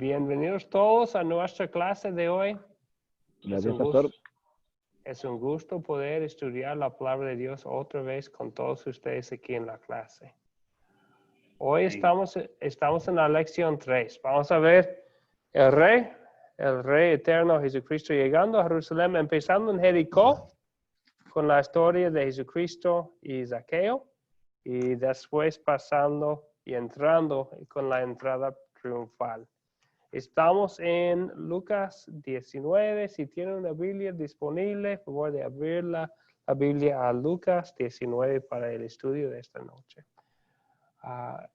Bienvenidos todos a nuestra clase de hoy. Gracias, pastor. Es un gusto poder estudiar la palabra de Dios otra vez con todos ustedes aquí en la clase. Hoy estamos en la lección 3. Vamos a ver el Rey eterno Jesucristo llegando a Jerusalén, empezando en Jericó con la historia de Jesucristo y Zaqueo, y después pasando y entrando con la entrada triunfal. Estamos en Lucas 19. Si tienen una Biblia disponible, por favor de abrir la Biblia a Lucas 19 para el estudio de esta noche.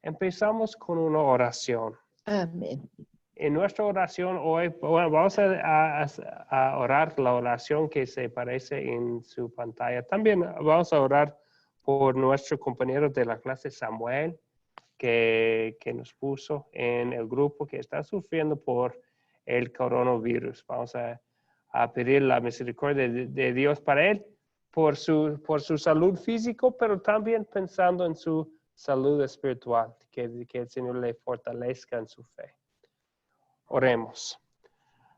Empezamos con una oración. Amén. En nuestra oración hoy, bueno, vamos a orar la oración que se aparece en su pantalla. También vamos a orar por nuestro compañero de la clase, Samuel, que nos puso en el grupo que está sufriendo por el coronavirus. Vamos a pedir la misericordia de Dios para él, por su salud física, pero también pensando en su salud espiritual, que el Señor le fortalezca en su fe. Oremos.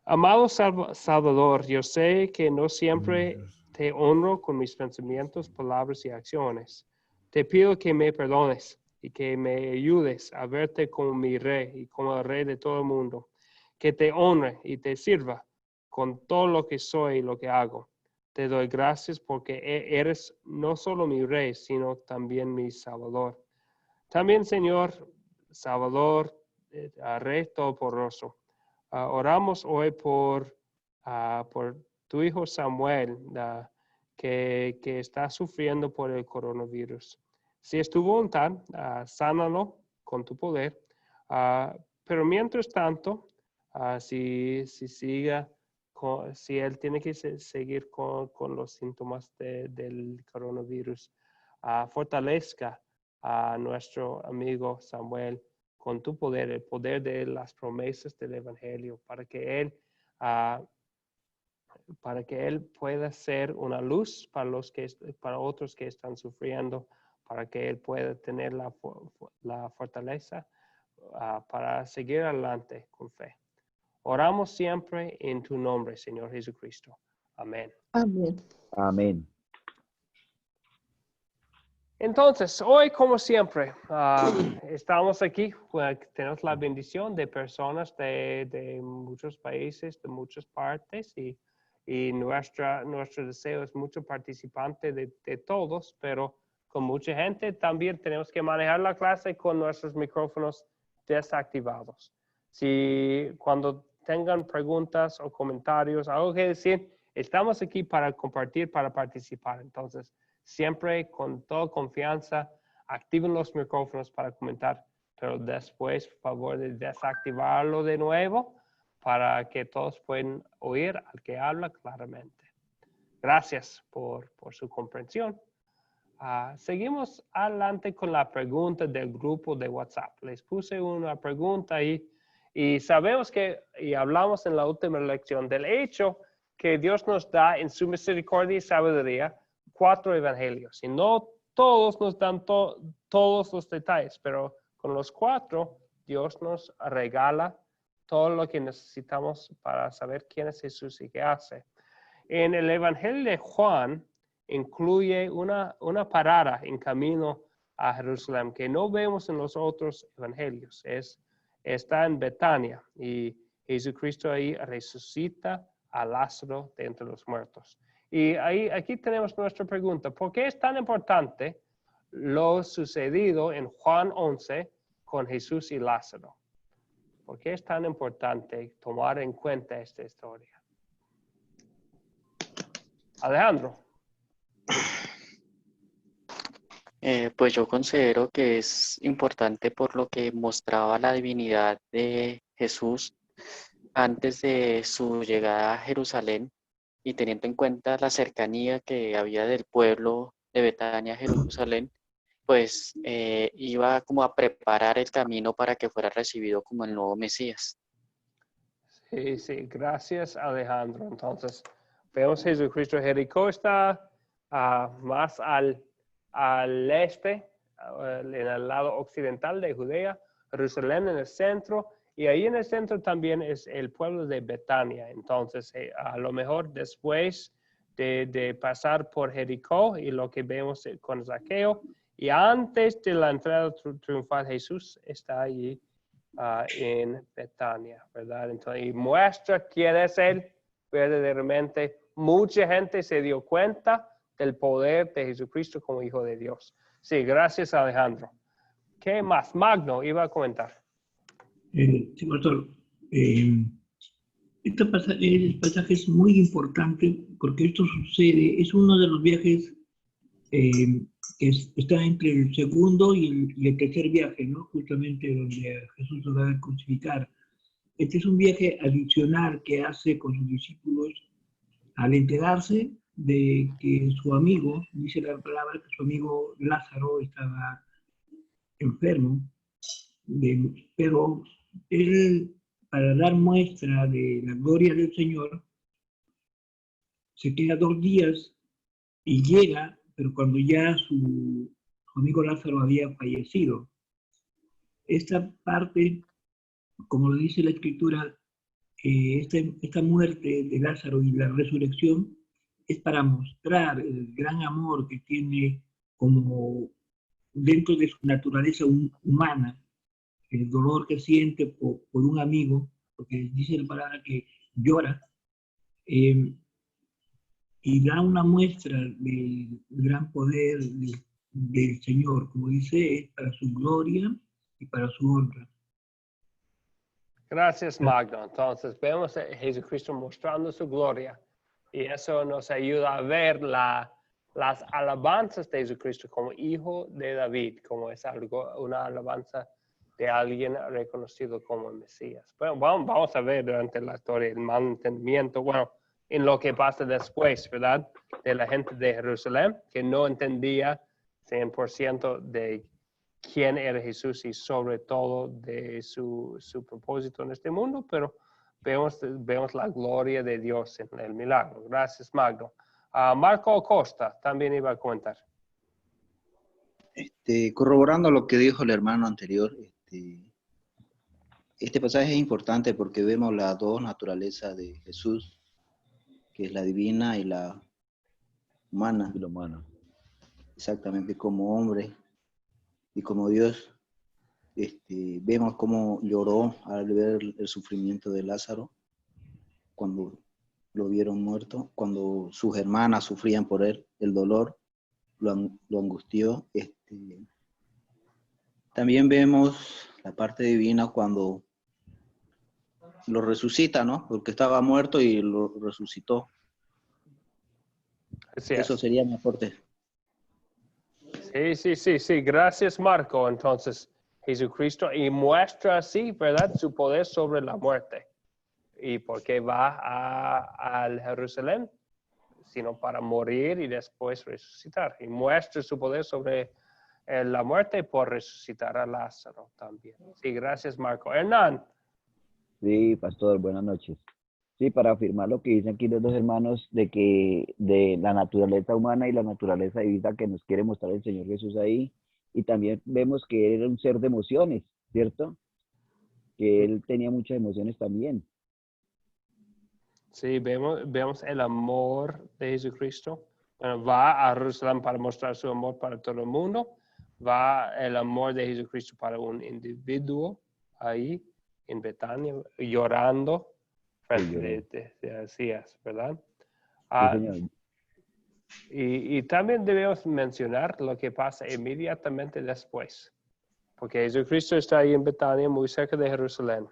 Amado Salvador, yo sé que no siempre te honro con mis pensamientos, palabras y acciones. Te pido que me perdones y que me ayudes a verte como mi Rey y como el Rey de todo el mundo. Que te honre y te sirva con todo lo que soy y lo que hago. Te doy gracias porque eres no solo mi Rey, sino también mi Salvador. También, Señor, Salvador, Rey Todopoderoso, oramos hoy por tu hijo Samuel, que está sufriendo por el coronavirus. Si es tu voluntad, sánalo con tu poder. Pero mientras tanto, si él tiene que seguir con los síntomas del coronavirus, fortalezca a nuestro amigo Samuel con tu poder, el poder de las promesas del Evangelio, para que él pueda ser una luz para otros que están sufriendo, para que él pueda tener la fortaleza para seguir adelante con fe. Oramos siempre en tu nombre, Señor Jesucristo. Amén. Amén. Amén. Entonces, hoy, como siempre, estamos aquí, tenemos la bendición de personas de muchos países, de muchas partes, y nuestro deseo es mucho participante de todos, pero con mucha gente también tenemos que manejar la clase con nuestros micrófonos desactivados. Si cuando tengan preguntas o comentarios, algo que decir, estamos aquí para compartir, para participar. Entonces, siempre con toda confianza, activen los micrófonos para comentar, pero después, por favor, de desactivarlo de nuevo para que todos puedan oír al que habla claramente. Gracias por su comprensión. Seguimos adelante con la pregunta del grupo de WhatsApp. Les puse una pregunta ahí y sabemos y hablamos en la última lección del hecho que Dios nos da en su misericordia y sabiduría 4 evangelios. Y no todos nos dan todos los detalles, pero con los 4 Dios nos regala todo lo que necesitamos para saber quién es Jesús y qué hace. En el Evangelio de Juan incluye una parada en camino a Jerusalén que no vemos en los otros evangelios. Está en Betania y Jesucristo ahí resucita a Lázaro de entre los muertos. Y aquí tenemos nuestra pregunta. ¿Por qué es tan importante lo sucedido en Juan 11 con Jesús y Lázaro? ¿Por qué es tan importante tomar en cuenta esta historia? Alejandro. Pues yo considero que es importante por lo que mostraba la divinidad de Jesús antes de su llegada a Jerusalén y teniendo en cuenta la cercanía que había del pueblo de Betania a Jerusalén, pues iba como a preparar el camino para que fuera recibido como el nuevo Mesías. Sí, gracias Alejandro. Entonces, vemos Jesucristo. Jericó está más al este, en el lado occidental de Judea, Jerusalén en el centro, Y ahí en el centro también es el pueblo de Betania. Entonces, a lo mejor después de pasar por Jericó y lo que vemos con Zaqueo, y antes de la entrada triunfal, Jesús está allí en Betania, ¿verdad? Entonces, y muestra quién es Él verdaderamente. Mucha gente se dio cuenta del poder de Jesucristo como Hijo de Dios. Sí, gracias, Alejandro. ¿Qué más? Magno iba a comentar. Sí, pastor. El pasaje es muy importante porque esto sucede, es uno de los viajes que está entre el segundo y el tercer viaje, ¿no? Justamente donde Jesús se va a crucificar. Este es un viaje adicional que hace con sus discípulos al enterarse de que su amigo, dice la palabra, que su amigo Lázaro estaba enfermo, pero él, para dar muestra de la gloria del Señor, se queda 2 días y llega, pero cuando ya su amigo Lázaro había fallecido. Esta parte, como lo dice la Escritura, esta muerte de Lázaro y la resurrección es para mostrar el gran amor que tiene como dentro de su naturaleza humana, el dolor que siente por un amigo, porque dice la palabra que llora, y da una muestra del gran poder del Señor, como dice, es para su gloria y para su honra. Gracias, Magno. Entonces, vemos a Jesucristo mostrando su gloria y eso nos ayuda a ver las alabanzas de Jesucristo como hijo de David, como es algo, una alabanza de alguien reconocido como el Mesías. Bueno, vamos a ver durante la historia el mantenimiento, bueno, en lo que pasa después, ¿verdad? De la gente de Jerusalén, que no entendía 100% de quién era Jesús y sobre todo de su propósito en este mundo, pero vemos la gloria de Dios en el milagro. Gracias, Magno. Marco Costa también iba a comentar. Corroborando lo que dijo el hermano anterior, este pasaje es importante porque vemos las dos naturalezas de Jesús, que es la divina y la humana. Y lo humano. Exactamente, como hombre y como Dios. Vemos cómo lloró al ver el sufrimiento de Lázaro cuando lo vieron muerto, cuando sus hermanas sufrían por él, el dolor lo angustió. También vemos la parte divina cuando lo resucita, ¿no? Porque estaba muerto y lo resucitó. Eso sería mi aporte. Sí. Gracias, Marco. Entonces, Jesucristo y muestra así, ¿verdad? Su poder sobre la muerte. ¿Y por qué va al Jerusalén? Sino para morir y después resucitar. Y muestra su poder sobre la muerte por resucitar a Lázaro también. Sí, gracias, Marco. Hernán. Sí, pastor, buenas noches. Sí, para afirmar lo que dicen aquí los dos hermanos de que de la naturaleza humana y la naturaleza divina que nos quiere mostrar el Señor Jesús ahí, y también vemos que era un ser de emociones, ¿cierto? Que él tenía muchas emociones también. Sí, vemos el amor de Jesucristo. Bueno, va a Jerusalén para mostrar su amor para todo el mundo. Va el amor de Jesucristo para un individuo ahí en Betania, llorando frente de Mesías, ¿verdad? Sí, señor. Y también debemos mencionar lo que pasa inmediatamente después, porque Jesucristo está ahí en Betania, muy cerca de Jerusalén.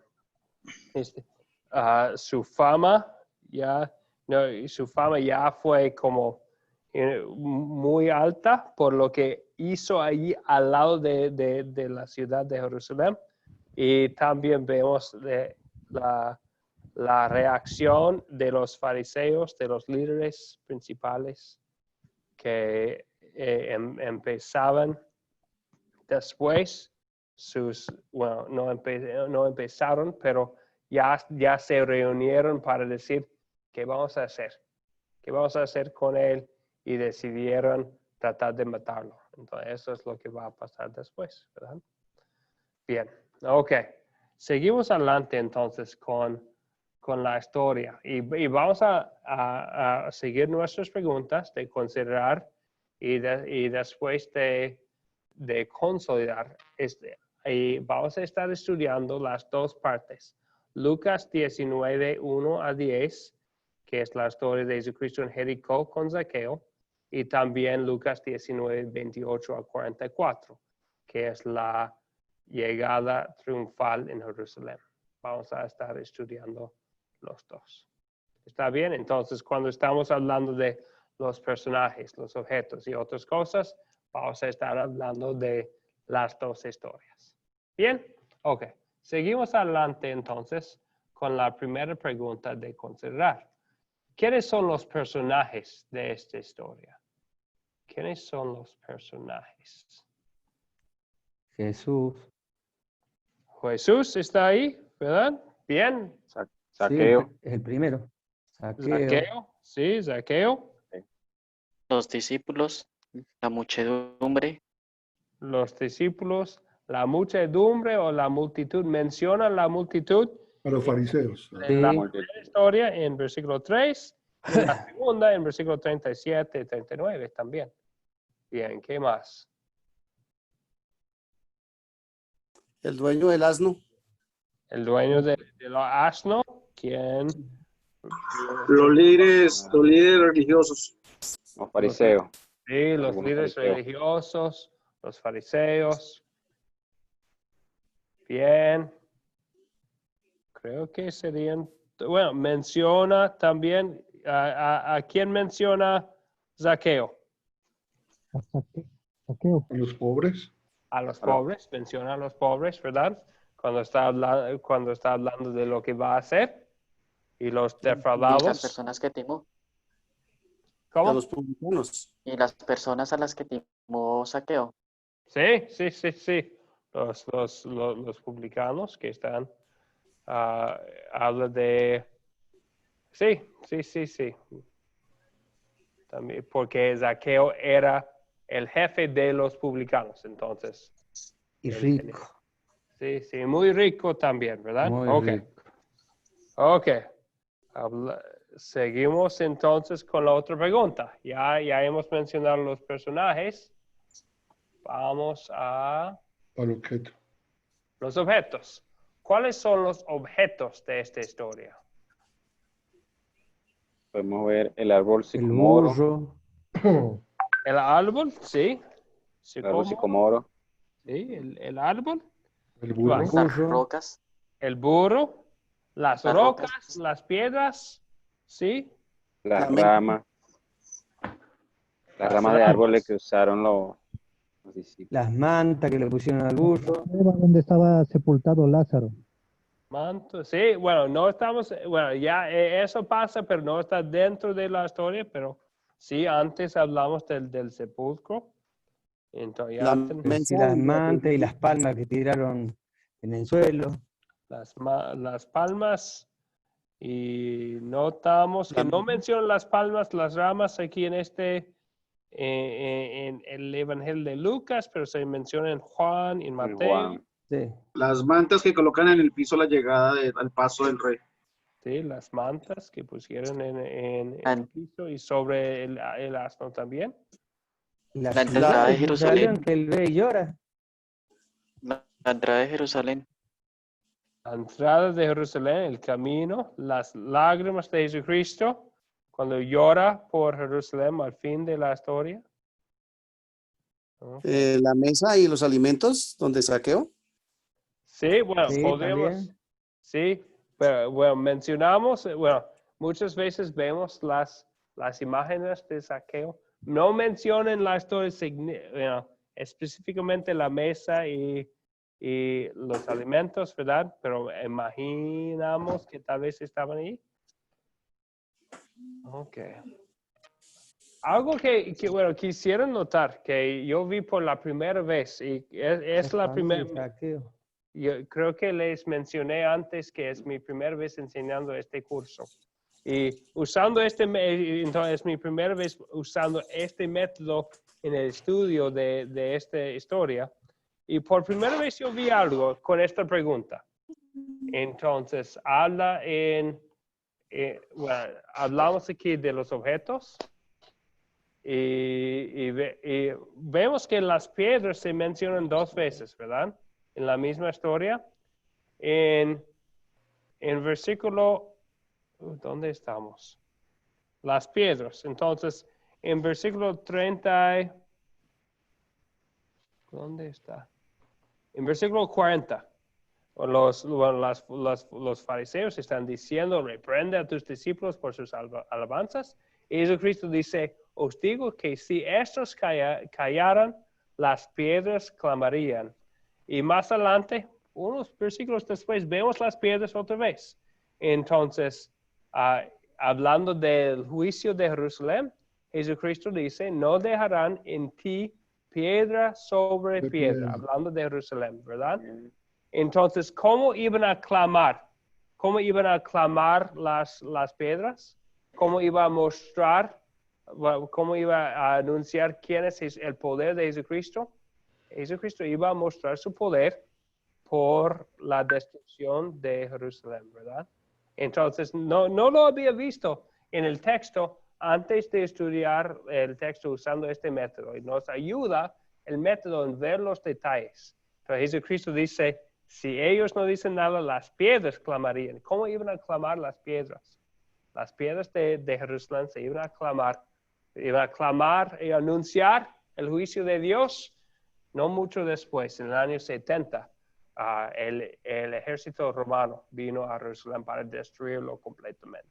Su fama ya fue como muy alta por lo que hizo allí al lado de la ciudad de Jerusalén. Y también vemos la reacción de los fariseos, de los líderes principales que empezaban después no empezaron, pero ya se reunieron para decir qué vamos a hacer. ¿Qué vamos a hacer con él? Y decidieron tratar de matarlo. Entonces, eso es lo que va a pasar después, ¿verdad? Bien, ok. seguimos adelante entonces con la historia y vamos a seguir nuestras preguntas de considerar y después de consolidar. Y vamos a estar estudiando las dos partes. Lucas 19, 1 a 10, que es la historia de Jesucristo en Jericó con Zaqueo, y también Lucas 19, 28 a 44, que es la llegada triunfal en Jerusalén. Vamos a estar estudiando los dos. ¿Está bien? Entonces, cuando estamos hablando de los personajes, los objetos y otras cosas, vamos a estar hablando de las dos historias. ¿Bien? Ok. Seguimos adelante entonces con la primera pregunta de considerar. ¿Quiénes son los personajes de esta historia? ¿Quiénes son los personajes? Jesús. Jesús está ahí, ¿verdad? Bien. Zaqueo. Sí, es el primero. Zaqueo. Zaqueo. Sí, Zaqueo. Los discípulos, la muchedumbre, Los discípulos, la muchedumbre o la multitud. Menciona la multitud A los fariseos. en la Sí. primera historia en versículo 3 y la segunda en versículo 37 y 39 también. Bien, ¿qué más? El dueño del asno. El dueño de los asno, ¿quién? Los líderes religiosos. Los fariseos. Sí, los Algunos líderes fariseos. religiosos, los fariseos. Bien. Creo que serían, bueno, menciona también, ¿a quién menciona Zaqueo? A los pobres. A los pobres, menciona a los pobres, ¿verdad? Cuando está hablando de lo que va a hacer y los y las defraudados. personas que timó, ¿Cómo? A los publicanos. y las personas a las que timó Zaqueo. Sí. Los publicanos que están, habla de, sí. También porque Zaqueo era el jefe de los publicanos, entonces. Y él rico. Sí, muy rico también, ¿verdad? Muy rico. Ok. Seguimos entonces con la otra pregunta. Ya hemos mencionado los personajes. Vamos a Al objeto. los objetos. ¿Cuáles son los objetos de esta historia? Podemos ver el árbol El sicomoro. burro. El árbol, sí. El árbol sicomoro. Sí, el árbol. El burro. Las Las Burro. rocas, El burro. Las Las rocas, rocas. las piedras. Sí. Las La menta. ramas. Las ramas de árboles que usaron los discípulos. Las mantas que le pusieron al burro. Donde estaba sepultado Lázaro. Manto, sí, bueno, no estamos, bueno, ya eso pasa, pero no está dentro de la historia, pero sí, antes hablamos del sepulcro. Entonces, ya La antes- Y las mantas y las palmas que tiraron en el suelo. las palmas, y notamos que no mencionan las palmas, las ramas aquí en en el Evangelio de Lucas, pero se menciona en Juan y en En Mateo. Juan. Sí. Las mantas que colocan en el piso a la llegada al paso del rey. Sí, las mantas que pusieron en Ah. el piso y sobre el asno también. La La ciudad entrada de de Jerusalén. que el ve y llora. la entrada de Jerusalén, La entrada de Jerusalén, el camino, las lágrimas de Jesucristo, cuando llora por Jerusalén al fin de la historia. ¿No? La mesa y los alimentos donde Zaqueo. Sí, bueno, Sí, podemos, también. sí, pero bueno, mencionamos, bueno, muchas veces vemos las imágenes de Zaqueo. No mencionan la historia específicamente la mesa y los alimentos, ¿verdad? Pero imaginamos que tal vez estaban ahí. Ok. Algo bueno, quisiera notar que yo vi por la primera vez y es la primera. Zaqueo. Yo creo que les mencioné antes que es mi primera vez enseñando este curso. Y usando entonces es mi primera vez usando este método en el estudio de esta historia. Y por primera vez yo vi algo con esta pregunta. Entonces, habla bueno, hablamos aquí de los objetos y vemos que las piedras se mencionan 2 veces, ¿verdad? En la misma historia. En versículo, ¿dónde estamos? Las piedras. Entonces, en versículo 30, ¿dónde está? En versículo 40, los fariseos están diciendo, reprende a tus discípulos por sus alabanzas. Y Jesucristo dice, os digo que si estos callaran, las piedras clamarían. Y más adelante, unos versículos después, vemos las piedras otra vez. Entonces, hablando del juicio de Jerusalén, Jesucristo dice, no dejarán en ti piedra sobre piedra, hablando de Jerusalén, ¿verdad? Entonces, ¿cómo iban a clamar? ¿Cómo iban a clamar las piedras? ¿Cómo iba a mostrar? ¿Cómo iba a anunciar quién es el poder de Jesucristo? Jesucristo iba a mostrar su poder por la destrucción de Jerusalén, ¿verdad? Entonces, no lo había visto en el texto antes de estudiar el texto usando este método. Y nos ayuda el método en ver los detalles. Entonces, Jesucristo dice, si ellos no dicen nada, las piedras clamarían. ¿Cómo iban a clamar las piedras? Las piedras de Jerusalén se iban a clamar y anunciar el juicio de Dios. No mucho después, en el año 70, el ejército romano vino a Jerusalén para destruirlo completamente,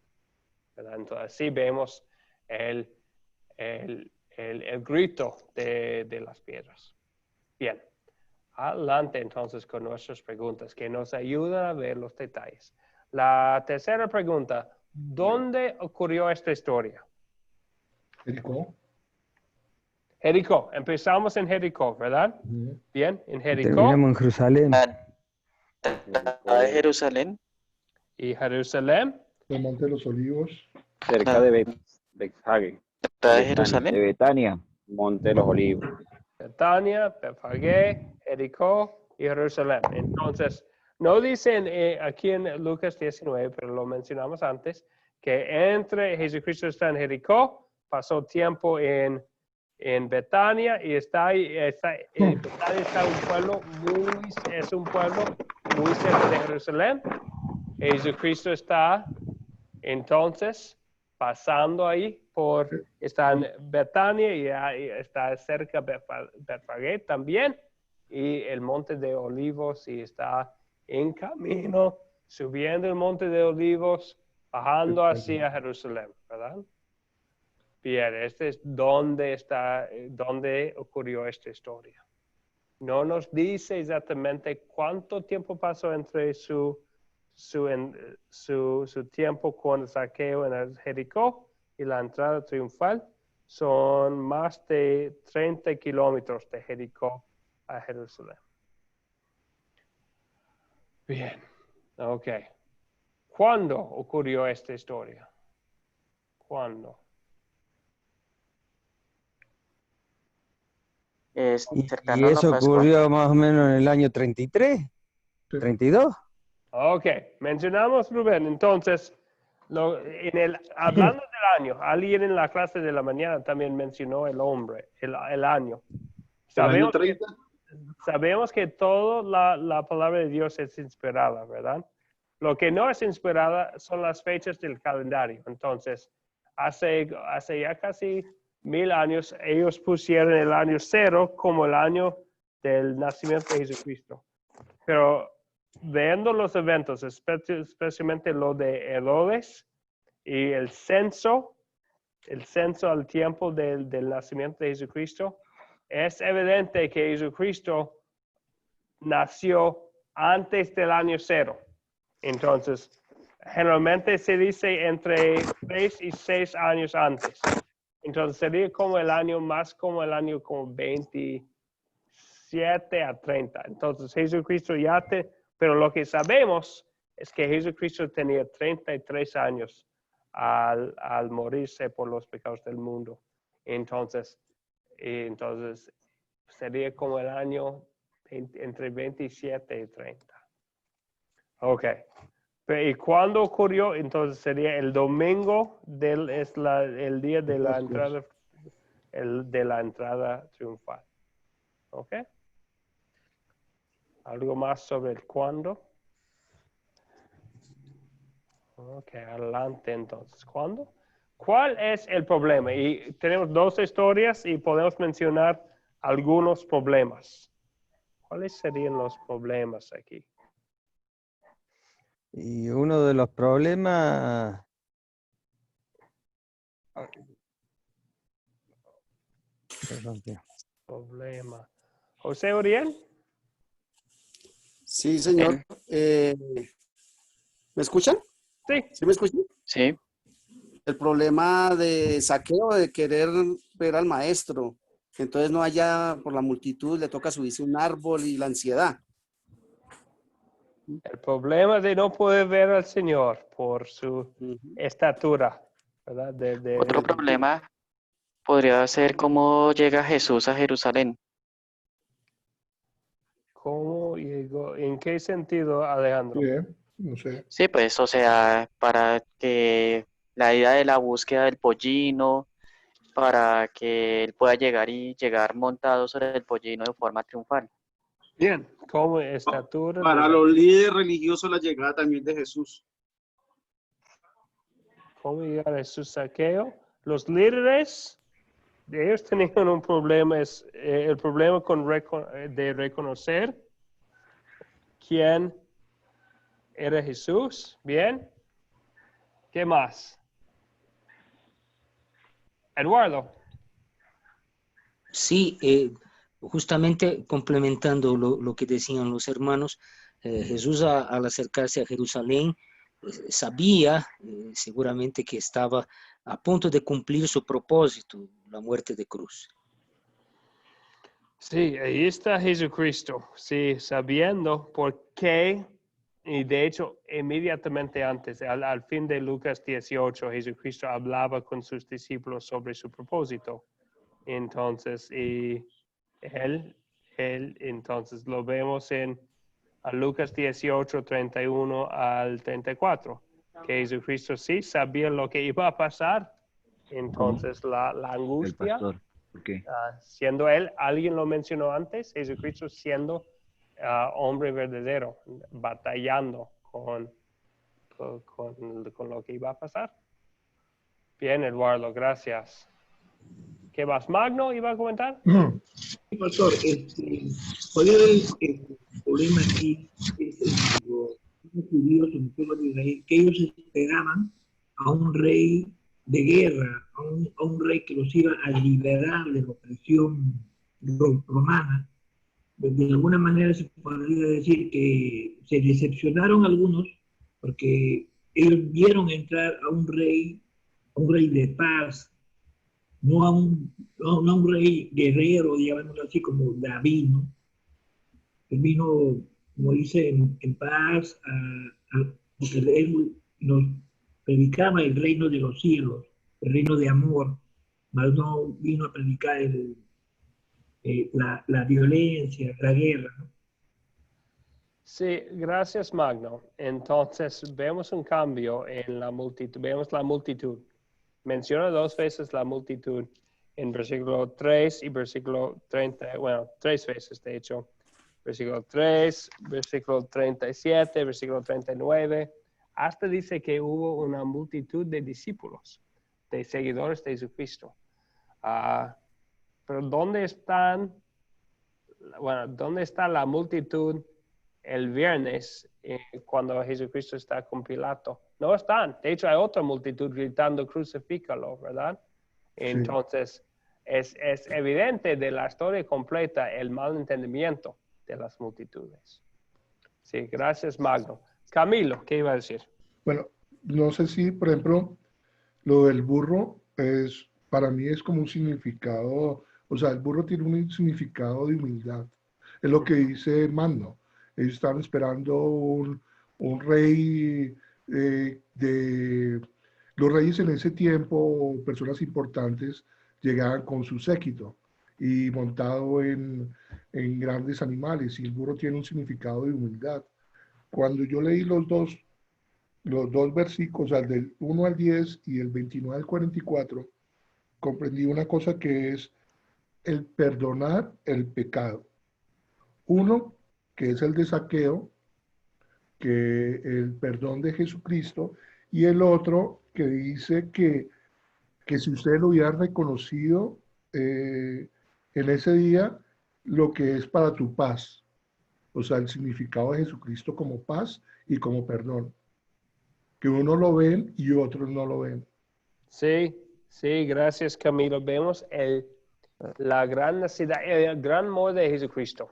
¿verdad? Entonces, así vemos el grito de las piedras. Bien, adelante entonces con nuestras preguntas que nos ayudan a ver los detalles. La tercera pregunta, ¿dónde ocurrió esta historia? Jericó. Jericó, empezamos en Jericó, ¿verdad? Bien, en Jericó. Terminamos en Jerusalén. De Jerusalén. ¿Y Jerusalén? El Monte de los Olivos. Cerca de Bethfage. ¿De Jerusalén? De Betania. Monte de los Olivos. Betania, Bethfage, Jericó y Jerusalén. Entonces, no dicen aquí en Lucas 19, pero lo mencionamos antes, que entre Jesucristo está en Jericó, pasó tiempo en Betania y Betania está un pueblo muy cerca de Jerusalén. Jesucristo está entonces pasando ahí está en Betania y está cerca de Betfagé también, y el Monte de Olivos, y está en camino, subiendo el Monte de Olivos, bajando hacia Jerusalén, ¿verdad? Bien, este es donde ocurrió esta historia. No nos dice exactamente cuánto tiempo pasó entre su tiempo con Zaqueo en el Jericó y la entrada triunfal. Son más de 30 kilómetros de Jericó a Jerusalén. Bien, ok. ¿Cuándo ocurrió esta historia? ¿Cuándo? Y eso ocurrió más o menos en el año 33, 32. Ok, mencionamos Rubén. Entonces, hablando del año, alguien en la clase de la mañana también mencionó el hombre, el año. Sabemos que toda la palabra de Dios es inspirada, ¿verdad? Lo que no es inspirada son las fechas del calendario. Entonces, hace ya casi 1000 años, ellos pusieron el año 0 como el año del nacimiento de Jesucristo. Pero viendo los eventos, especialmente lo de Herodes y el censo al tiempo del nacimiento de Jesucristo, es evidente que Jesucristo nació antes del año 0. Entonces, generalmente se dice entre 3 y 6 años antes. Entonces, sería como el año 27 a 30. Entonces, Jesucristo pero lo que sabemos es que Jesucristo tenía 33 años al morirse por los pecados del mundo. Entonces sería como el año entre 27 y 30. Ok, ¿Y cuándo ocurrió? Entonces sería el domingo el día de la entrada, de la entrada triunfal. ¿Ok? ¿Algo más sobre el cuándo? Ok, adelante entonces. ¿Cuándo? ¿Cuál es el problema? Y tenemos dos historias y podemos mencionar algunos problemas. ¿Cuáles serían los problemas aquí? Y uno de los problemas... Problema. José Uriel. Sí, señor. ¿Me escuchan? Sí. ¿Sí me escuchan? Sí. El problema de saqueo, de querer ver al maestro. Entonces no haya, por la multitud, le toca subirse un árbol y la ansiedad. El problema de no poder ver al Señor por su estatura, ¿verdad? Otro problema podría ser cómo llega Jesús a Jerusalén. ¿Cómo llegó? ¿En qué sentido, Alejandro? No sé. Sí, pues, o sea, para que la idea de la búsqueda del pollino, para que él pueda llegar montado sobre el pollino de forma triunfal. Bien, ¿cómo estatura? Para los líderes religiosos la llegada también de Jesús. ¿Cómo llegar a su saqueo? Los líderes, ellos tenían un problema, el problema de reconocer quién era Jesús. Bien. ¿Qué más? Eduardo. Sí, justamente complementando lo que decían los hermanos, Jesús al acercarse a Jerusalén sabía seguramente que estaba a punto de cumplir su propósito, la muerte de cruz. Sí, ahí está Jesucristo, sí, sabiendo por qué, y de hecho, inmediatamente antes, al fin de Lucas 18, Jesucristo hablaba con sus discípulos sobre su propósito. Entonces, y él entonces lo vemos en Lucas 18, 31 al 34, que Jesucristo sí sabía lo que iba a pasar. Entonces, la angustia. El pastor. ¿Por qué? Siendo él, alguien lo mencionó antes, Jesucristo siendo hombre verdadero, batallando con lo que iba a pasar. Bien, Eduardo, gracias. ¿Qué más? ¿Magno iba a comentar? Sí, pastor, ¿cuál era el problema aquí? Los judíos en el pueblo de Israel, que ellos esperaban a un rey de guerra, a un rey que los iba a liberar de la opresión romana. De alguna manera se podría decir que se decepcionaron algunos porque ellos vieron entrar a un rey de paz, no a un rey guerrero, llamémoslo así, como David, ¿no? Él vino, como dice, en paz, porque él nos predicaba el reino de los cielos, el reino de amor, mas no vino a predicar la violencia, la guerra, ¿no? Sí, gracias, Magno. Entonces, vemos un cambio en la multitud, vemos la multitud. Menciona dos veces la multitud en versículo 3 y versículo 30, bueno, tres veces de hecho. Versículo 3, versículo 37, versículo 39. Hasta dice que hubo una multitud de discípulos, de seguidores de Jesucristo. Pero ¿dónde está la multitud el viernes cuando Jesucristo está con Pilato? No están. De hecho, hay otra multitud gritando, crucifícalo, ¿verdad? Entonces, es evidente de la historia completa el malentendimiento de las multitudes. Sí, gracias, Magno. Camilo, ¿qué iba a decir? Bueno, no sé si, por ejemplo, lo del burro para mí es como un significado, o sea, el burro tiene un significado de humildad. Es lo que dice Magno. Ellos estaban esperando un rey los reyes en ese tiempo, personas importantes, llegaban con su séquito y montado en grandes animales, y el burro tiene un significado de humildad. Cuando yo leí los dos los dos versículos, o sea, del 1 al 10 y el 29 al 44, comprendí una cosa que es el perdonar el pecado. Uno, que es el de Zaqueo, que el perdón de Jesucristo, y el otro que dice que si usted lo hubiera reconocido en ese día, lo que es para tu paz, o sea, el significado de Jesucristo como paz y como perdón, que uno lo ven y otros no lo ven. Sí, sí, gracias Camilo. Vemos la gran necesidad, el gran amor de Jesucristo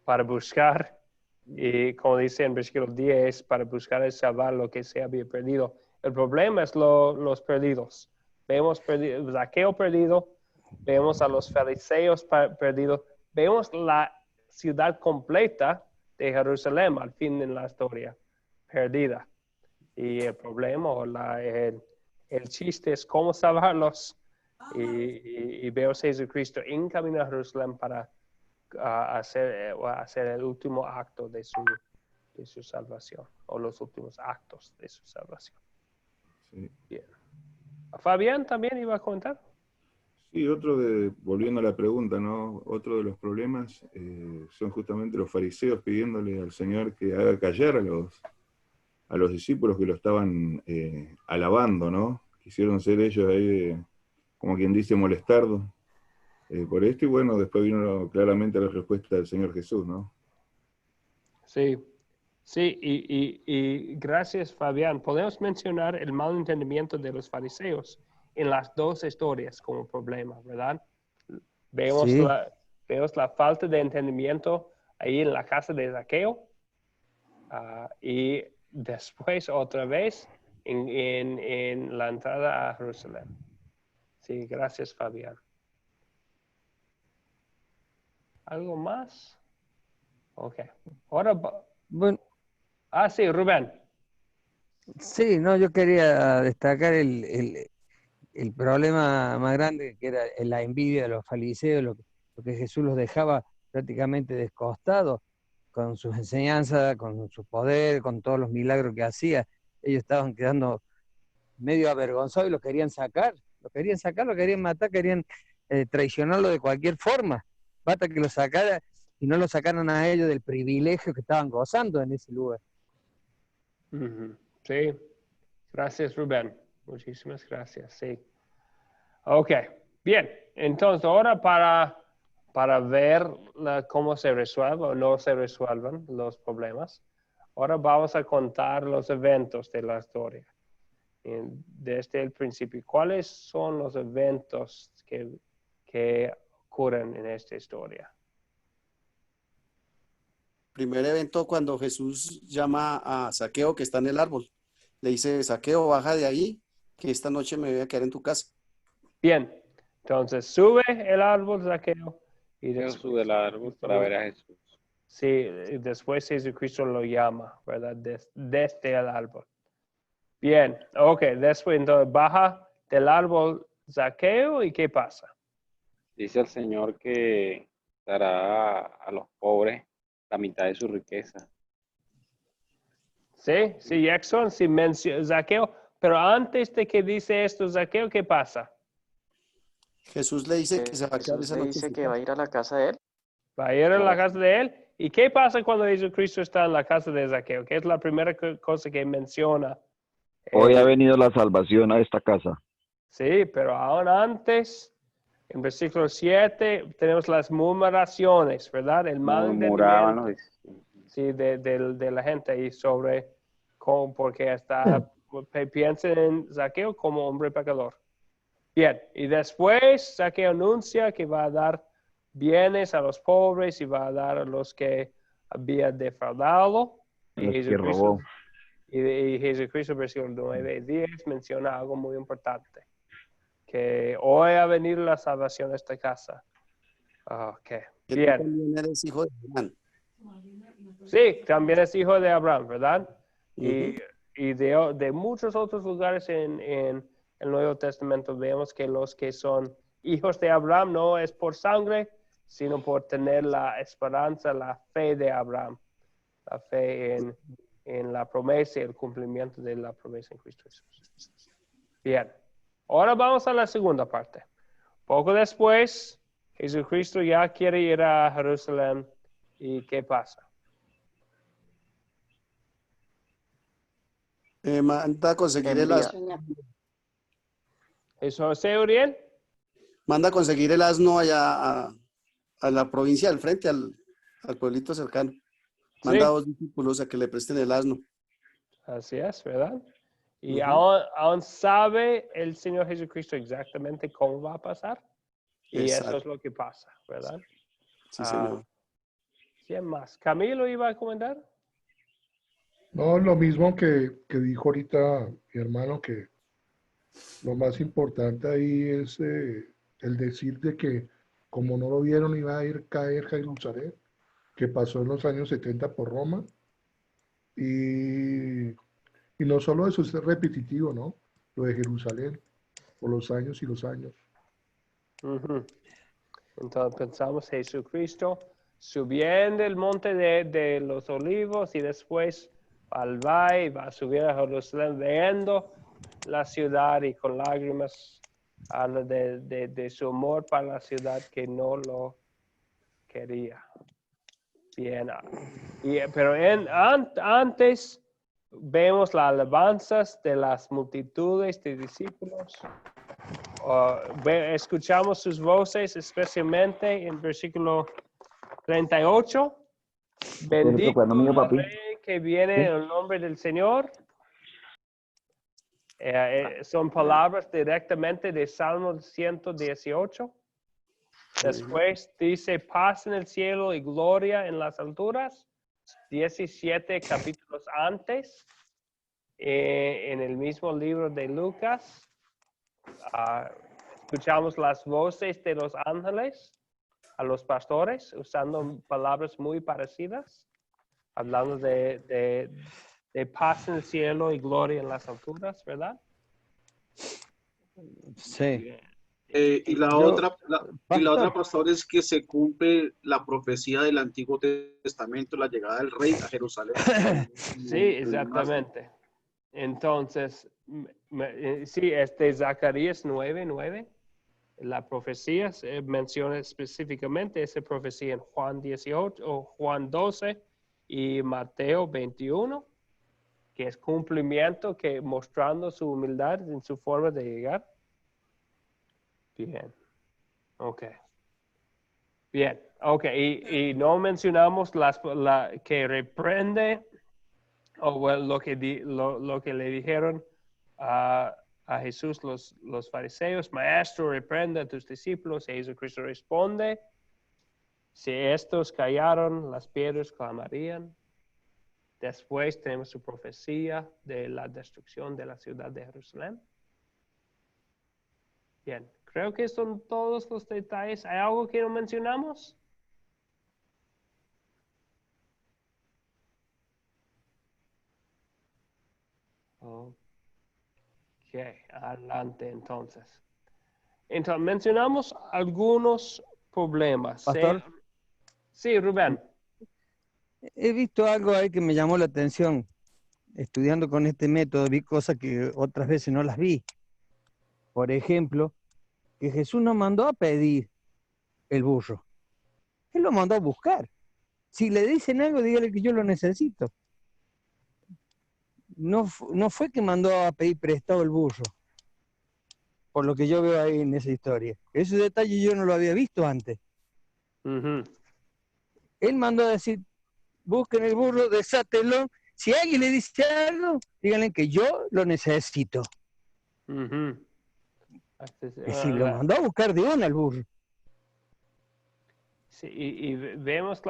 para buscar, y como dice en versículo 10, para buscar y salvar lo que se había perdido. El problema es los perdidos. Vemos Zaqueo perdido, vemos a los fariseos perdidos, vemos la ciudad completa de Jerusalén al fin de la historia, perdida. Y el problema o el chiste es cómo salvarlos. Y vemos a Jesucristo en camino a Jerusalén para hacer el último acto de su salvación, o los últimos actos de su salvación. Sí. Bien. Fabián también iba a comentar. Sí, volviendo a la pregunta, ¿no? Otro de los problemas son justamente los fariseos pidiéndole al Señor que haga callar a los discípulos que lo estaban alabando, ¿no? Quisieron ser ellos ahí, como quien dice, molestarlos por esto, y bueno, después vino claramente la respuesta del Señor Jesús, ¿no? Sí, sí, y gracias Fabián. Podemos mencionar el mal entendimiento de los fariseos en las dos historias como problema, ¿verdad? Vemos, Sí. vemos la falta de entendimiento ahí en la casa de Zaqueo, y después otra vez en la entrada a Jerusalén. Sí, gracias Fabián. ¿Algo más? Ok. Ahora, Bueno, sí, Rubén. sí, no, yo quería destacar el problema más grande, que era la envidia de los fariseos, lo que Jesús los dejaba prácticamente descostados con sus enseñanzas, con su poder, con todos los milagros que hacía. Ellos estaban quedando medio avergonzados y lo querían sacar, lo querían matar, querían traicionarlo de cualquier forma. Basta que lo sacara y no lo sacaran a ellos del privilegio que estaban gozando en ese lugar. Sí, gracias Rubén, muchísimas gracias, sí. Ok, bien, entonces ahora para ver cómo se resuelven o no se resuelven los problemas, ahora vamos a contar los eventos de la historia. Desde el principio, ¿cuáles son los eventos que ocurren en esta historia? Primer evento cuando Jesús llama a Zaqueo que está en el árbol. Le dice, Zaqueo, baja de ahí, que esta noche me voy a quedar en tu casa. Bien, entonces sube el árbol Zaqueo y después sube el árbol para ver a Jesús. Sí, y después Jesucristo lo llama, ¿verdad? Desde el árbol. Bien, ok, después entonces baja del árbol Zaqueo y ¿qué pasa? Dice el Señor que dará a los pobres la mitad de su riqueza. Sí, Jackson, sí menciona Zaqueo, pero antes de que dice esto Zaqueo, ¿qué pasa? Jesús le dice que se va a quedar esa noche. Dice que va a ir a la casa de él. Va a ir a la casa de él. ¿Y qué pasa cuando Jesucristo está en la casa de Zaqueo? ¿Qué es la primera cosa que menciona? Hoy ha venido la salvación a esta casa. Sí, pero aún antes, en versículo 7, tenemos las murmuraciones, ¿verdad? El mal entendimiento. Sí, de la gente ahí sobre cómo, porque piensan en Zaqueo como hombre pecador. Bien, y después Zaqueo anuncia que va a dar bienes a los pobres y va a dar a los que había defraudado. Y Jesucristo, versículo 9 y 10, menciona algo muy importante. Que hoy ha venido la salvación a esta casa. Ok, bien. También eres hijo de Abraham. Sí, también es hijo de Abraham, ¿verdad? Y de muchos otros lugares en el Nuevo Testamento vemos que los que son hijos de Abraham no es por sangre, sino por tener la esperanza, la fe de Abraham. La fe en la promesa y el cumplimiento de la promesa en Cristo Jesús. Bien, ahora vamos a la segunda parte. Poco después, Jesucristo ya quiere ir a Jerusalén. ¿Y qué pasa? Manda a conseguir el Envía. asno. ¿Eso se Uriel? Manda a conseguir el asno allá a la provincia del frente, al pueblito cercano. Manda a Sí. 2 discípulos a que le presten el asno. Así es, ¿verdad? Y Ujú. aún sabe el Señor Jesucristo exactamente cómo va a pasar. Y eso es Exacto. lo que pasa, ¿verdad? Sí, señor. ¿Quién más? ¿Camilo iba a comentar? No, lo mismo que dijo ahorita mi hermano, que lo más importante ahí es el decir de que como no lo vieron iba a ir caer Jerusalén, que pasó en los años 70 por Roma. Y no solo eso, es repetitivo, ¿no? Lo de Jerusalén, por los años y los años. Ujú. Entonces pensamos Jesucristo subiendo el monte de los olivos y después al valle, va a subir a Jerusalén viendo la ciudad y con lágrimas habla de su amor para la ciudad que no lo quería. Bien, pero antes vemos las alabanzas de las multitudes de discípulos. Escuchamos sus voces, especialmente en versículo 38. Bendito Cuando mío, el papi. Rey que viene en el nombre del Señor. Son palabras directamente de Salmo 118. Después dice paz en el cielo y gloria en las alturas. 17 capítulos antes, en el mismo libro de Lucas, escuchamos las voces de los ángeles a los pastores usando palabras muy parecidas, hablando de paz en el cielo y gloria en las alturas, ¿verdad? Sí. Y la Yo, otra, pastor, es que se cumple la profecía del Antiguo Testamento, la llegada del rey a Jerusalén. Sí, exactamente. Entonces, sí, Zacarías 9:9, la profecía se menciona específicamente esa profecía en Juan 18 o Juan 12 y Mateo 21, que es cumplimiento, que mostrando su humildad en su forma de llegar. Bien, ok. Bien, ok, y no mencionamos que reprende o lo que le dijeron a Jesús los fariseos: maestro, reprende a tus discípulos. Y Jesucristo responde: si estos callaron, las piedras clamarían. Después tenemos su profecía de la destrucción de la ciudad de Jerusalén. Bien, creo que son todos los detalles. ¿Hay algo que no mencionamos? Ok, adelante entonces. Entonces, mencionamos algunos problemas. Pastor. Sí, Rubén. He visto algo ahí que me llamó la atención. Estudiando con este método, vi cosas que otras veces no las vi. Por ejemplo, que Jesús no mandó a pedir el burro. Él lo mandó a buscar. Si le dicen algo, dígale que yo lo necesito. No fue que mandó a pedir prestado el burro, por lo que yo veo ahí en esa historia. Ese detalle yo no lo había visto antes. Él mandó a decir, busquen el burro, desátelo. Si alguien le dice algo, díganle que yo lo necesito. Es decir, lo mandó a buscar de una al burro. Sí, y vemos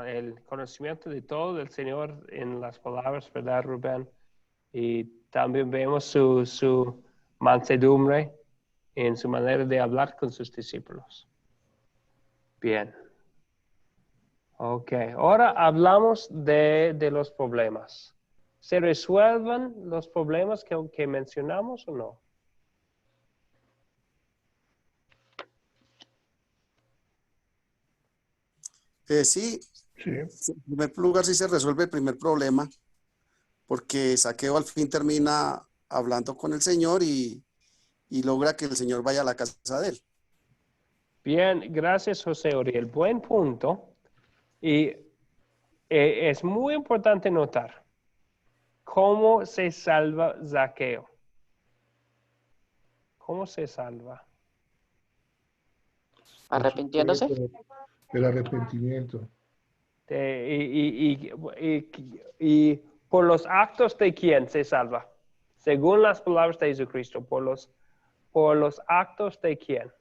el conocimiento de todo del Señor en las palabras, ¿verdad, Rubén? Y también vemos su mansedumbre en su manera de hablar con sus discípulos. Bien. Ok, ahora hablamos de los problemas. ¿Se resuelven los problemas que mencionamos o no? Sí, Sí. En primer lugar, sí se resuelve el primer problema, porque Zaqueo al fin termina hablando con el Señor y logra que el Señor vaya a la casa de él. Bien, gracias José Uriel. Buen punto. Y es muy importante notar cómo se salva Zaqueo. ¿Cómo se salva? Arrepintiéndose. El arrepentimiento. Y por los actos de quién se salva, según las palabras de Jesucristo, por los actos de quién.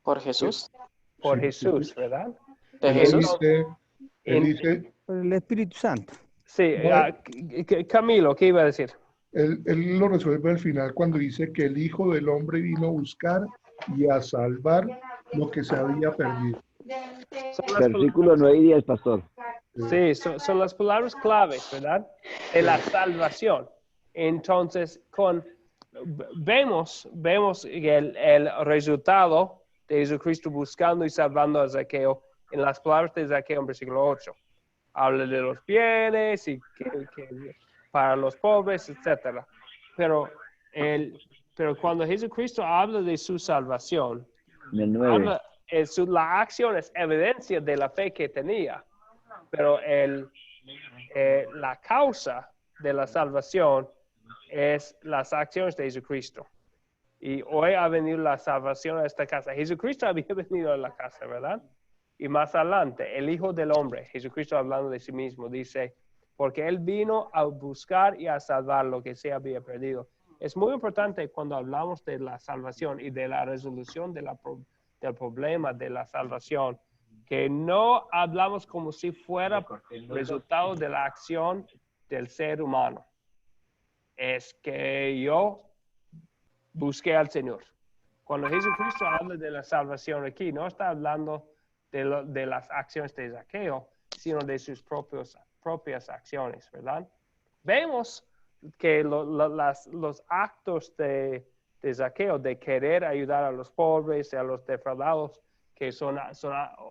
Por Jesús. Por Sí. Jesús, ¿verdad? De Él Jesús. dice, Por el Espíritu Santo. Sí, Camilo, ¿qué iba a decir? él lo resuelve al final cuando dice que el Hijo del Hombre vino a buscar y a salvar lo que se había perdido. Versículo 9 y 10, pastor. Sí, son las palabras claves, ¿verdad? De la salvación. Entonces, vemos el resultado de Jesucristo buscando y salvando a Zaqueo en las palabras de Zaqueo en versículo 8. Habla de los bienes y que para los pobres, etc. Pero cuando Jesucristo habla de su salvación, la acción es evidencia de la fe que tenía. Pero la causa de la salvación es las acciones de Jesucristo. Y hoy ha venido la salvación a esta casa. Jesucristo había venido a la casa, ¿verdad? Y más adelante, el Hijo del Hombre, Jesucristo hablando de sí mismo, dice, porque Él vino a buscar y a salvar lo que se había perdido. Es muy importante cuando hablamos de la salvación y de la resolución del problema de la salvación, que no hablamos como si fuera resultado de la acción del ser humano. Es que yo busqué al Señor. Cuando Jesucristo habla de la salvación aquí, no está hablando de las acciones de Zaqueo, sino de sus propias acciones, ¿verdad? Vemos que los actos de Zaqueo, de querer ayudar a los pobres y a los defraudados, que son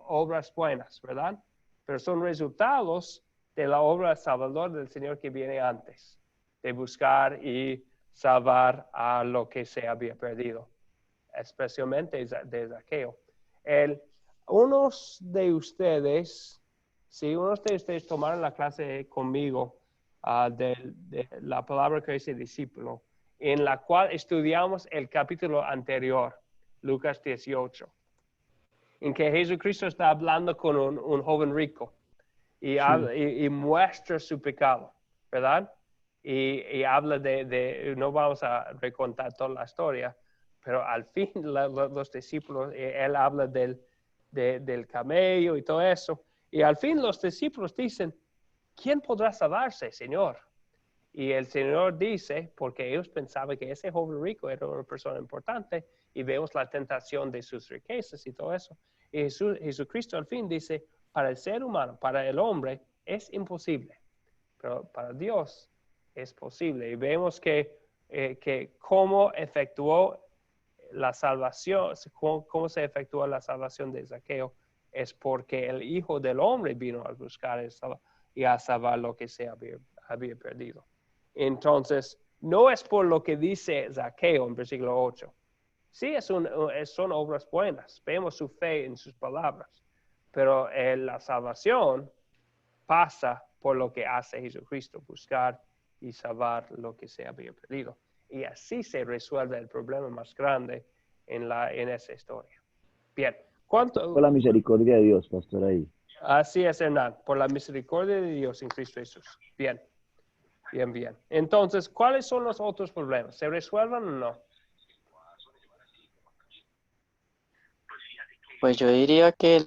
obras buenas, ¿verdad? Pero son resultados de la obra de Salvador del Señor que viene antes, de buscar y salvar a lo que se había perdido, especialmente de Zaqueo. Unos de ustedes tomaron la clase conmigo de la palabra que dice discípulo, en la cual estudiamos el capítulo anterior, Lucas 18. En que Jesucristo está hablando con un joven rico y muestra su pecado, ¿verdad? Y habla no vamos a recontar toda la historia, pero al fin los discípulos, él habla del camello y todo eso, y al fin los discípulos dicen, ¿quién podrá salvarse, Señor? Y el Señor dice, porque ellos pensaban que ese joven rico era una persona importante, y vemos la tentación de sus riquezas y todo eso. Y Jesucristo al fin dice, para el ser humano, para el hombre, es imposible, pero para Dios es posible. Y vemos que cómo efectuó la salvación, cómo se efectuó la salvación de Zaqueo, es porque el Hijo del Hombre vino a buscar y a salvar lo que se había perdido. Entonces, no es por lo que dice Zaqueo en versículo 8. Sí, son obras buenas. Vemos su fe en sus palabras. Pero la salvación pasa por lo que hace Jesucristo, buscar y salvar lo que se había perdido. Y así se resuelve el problema más grande en esa historia. Bien. Por la misericordia de Dios, pastor, ahí. Así es, Hernán. Por la misericordia de Dios en Cristo Jesús. Bien. Bien. Entonces, ¿cuáles son los otros problemas? ¿Se resuelven o no? Pues yo diría que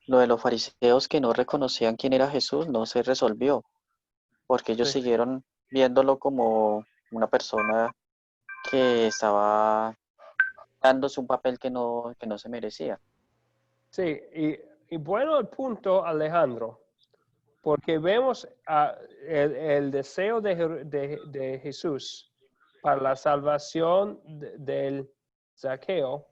lo de los fariseos que no reconocían quién era Jesús no se resolvió, porque ellos siguieron viéndolo como una persona que estaba dándose un papel que no se merecía. Sí, y bueno el punto, Alejandro, porque vemos el deseo de Jesús para la salvación del Zaqueo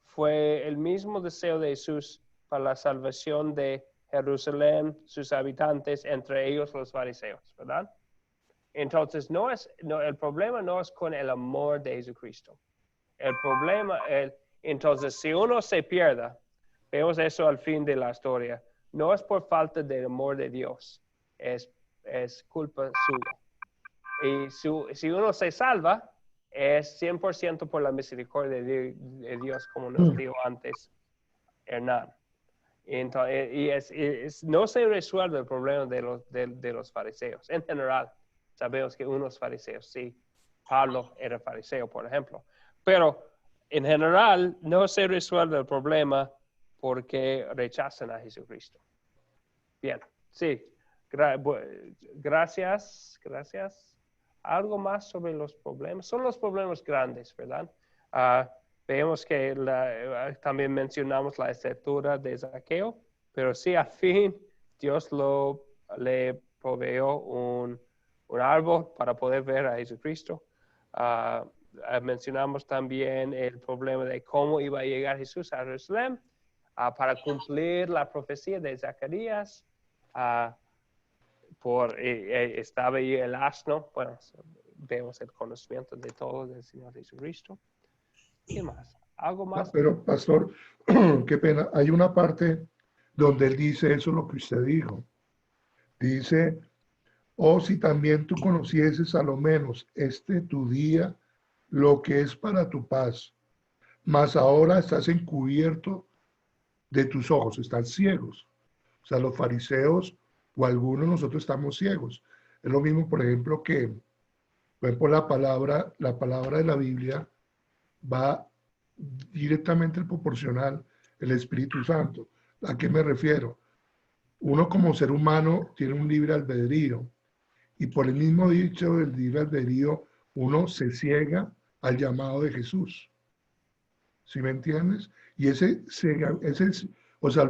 fue el mismo deseo de Jesús para la salvación de Jerusalén, sus habitantes, entre ellos los fariseos, ¿verdad? Entonces, el problema no es con el amor de Jesucristo. El problema, entonces, si uno se pierda, vemos eso al fin de la historia, no es por falta de amor de Dios, es culpa suya. Y si uno se salva, es 100% por la misericordia de Dios, como nos dijo antes Hernán. Entonces, no se resuelve el problema de los fariseos. En general, sabemos que unos fariseos, sí, Pablo era fariseo, por ejemplo, pero en general no se resuelve el problema porque rechazan a Jesucristo. Bien, sí, gracias. Algo más sobre los problemas. Son los problemas grandes, ¿verdad? Vemos que también mencionamos la estatura de Zaqueo, pero sí, al fin, Dios le proveyó un árbol para poder ver a Jesucristo. Mencionamos también el problema de cómo iba a llegar Jesús a Jerusalén para cumplir la profecía de Zacarías. Estaba ahí el asno. Bueno, vemos el conocimiento de todo del Señor Jesucristo. ¿Qué más? ¿Algo más? Pero, pastor, qué pena. Hay una parte donde él dice eso, lo que usted dijo. Dice, oh, si también tú conocieses a lo menos tu día, lo que es para tu paz. Mas ahora estás encubierto de tus ojos, están ciegos. O sea, los fariseos o algunos de nosotros estamos ciegos. Es lo mismo, por ejemplo, que por la palabra de la Biblia va directamente proporcional el Espíritu Santo. ¿A qué me refiero? Uno como ser humano tiene un libre albedrío y por el mismo dicho del libre albedrío uno se ciega al llamado de Jesús. ¿Sí me entiendes? Y al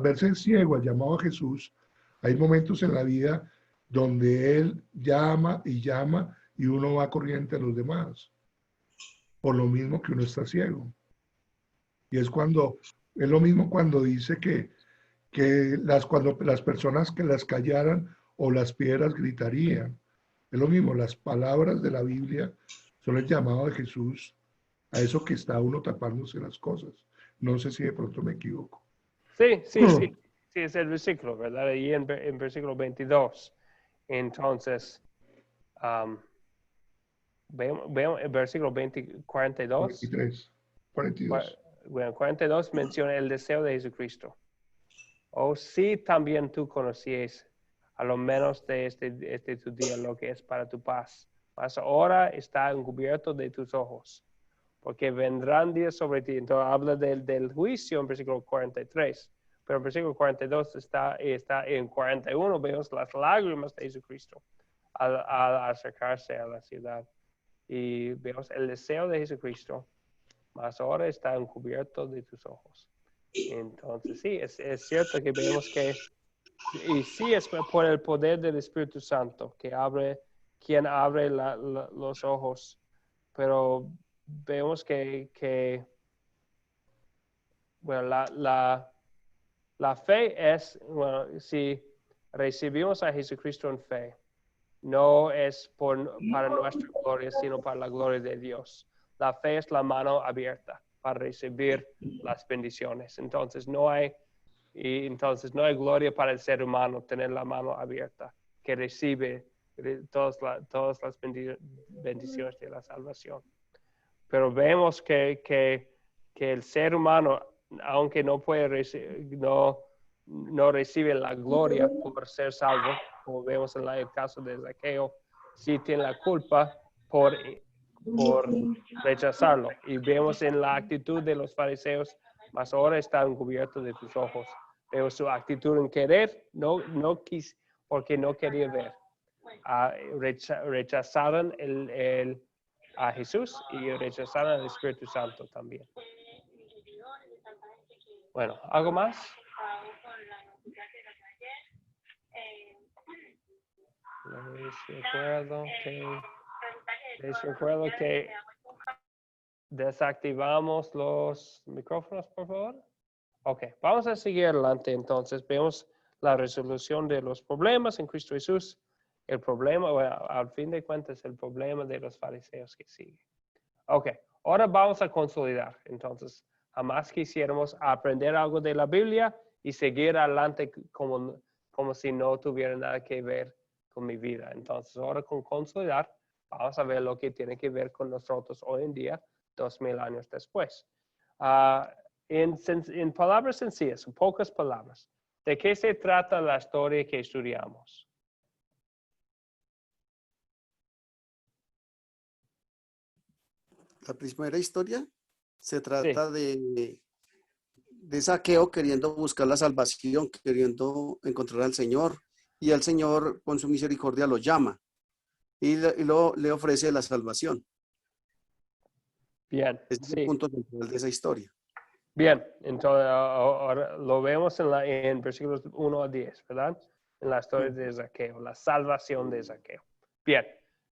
verse ciego al llamado a Jesús, hay momentos en la vida donde Él llama y uno va corriente a los demás. Por lo mismo que uno está ciego. Y es lo mismo cuando dice que cuando las personas que las callaran o las piedras gritarían. Es lo mismo, las palabras de la Biblia son el llamado de Jesús a eso que está uno tapándose las cosas. No sé si de pronto me equivoco. Sí, es el versículo, ¿verdad? Ahí en versículo 22. Entonces, vemos el versículo 42. 42. Bueno, 42 menciona el deseo de Jesucristo. O si también tú conocías a lo menos de este tu día lo que es para tu paz. Mas ahora está encubierto de tus ojos, porque vendrán días sobre ti. Entonces habla del juicio en versículo 43. Pero en versículo 42 está en 41, vemos las lágrimas de Jesucristo al acercarse a la ciudad. Y vemos el deseo de Jesucristo, mas ahora está encubierto de tus ojos. Entonces, sí, es cierto que vemos que, y sí es por el poder del Espíritu Santo, quien abre los ojos, pero vemos que bueno, la fe es, bueno, si recibimos a Jesucristo en fe, no es para nuestra gloria, sino para la gloria de Dios. La fe es la mano abierta para recibir las bendiciones. Entonces no hay gloria para el ser humano tener la mano abierta, que recibe todas las bendiciones de la salvación. Pero vemos que el ser humano, aunque no recibe la gloria por ser salvo, como vemos en el caso de Zaqueo, sí tiene la culpa por rechazarlo. Y vemos en la actitud de los fariseos, mas ahora está encubierto de tus ojos. Vemos su actitud en querer, porque no quería ver. Rechazaron a Jesús y rechazaron al Espíritu Santo también. Bueno, ¿algo más? Les recuerdo que desactivamos los micrófonos, por favor. Ok, vamos a seguir adelante entonces. Vemos la resolución de los problemas en Cristo Jesús. El problema, bueno, al fin de cuentas, el problema de los fariseos que sigue. Ok, ahora vamos a consolidar. Entonces, jamás quisiéramos aprender algo de la Biblia y seguir adelante como si no tuviera nada que ver con mi vida. Entonces, ahora con consolidar, vamos a ver lo que tiene que ver con nosotros hoy en día, 2000 años después. En palabras sencillas, en pocas palabras, ¿de qué se trata la historia que estudiamos? La primera historia se trata de Zaqueo queriendo buscar la salvación, queriendo encontrar al Señor, y el Señor con su misericordia lo llama y le ofrece la salvación. Bien, Ese es el punto central de esa historia. Bien, entonces ahora lo vemos en versículos 1 a 10, ¿verdad? En la historia de Zaqueo, la salvación de Zaqueo. Bien,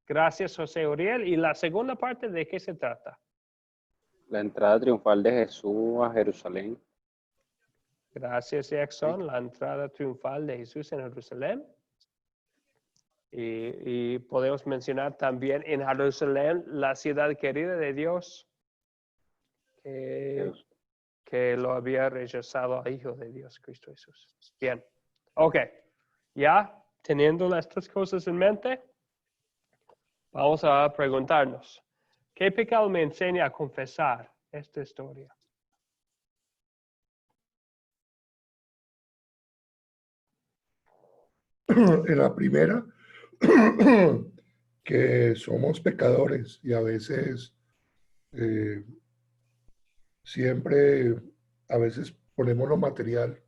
gracias José Uriel. ¿Y la segunda parte de qué se trata? La entrada triunfal de Jesús a Jerusalén. Gracias Jackson, la entrada triunfal de Jesús en Jerusalén. Y podemos mencionar también en Jerusalén la ciudad querida de Dios, que lo había rechazado al Hijo de Dios, Cristo Jesús. Bien, ok. Ya teniendo estas cosas en mente, vamos a preguntarnos, ¿qué pecado me enseña a confesar esta historia? En la primera, que somos pecadores y a veces siempre, a veces ponemos lo material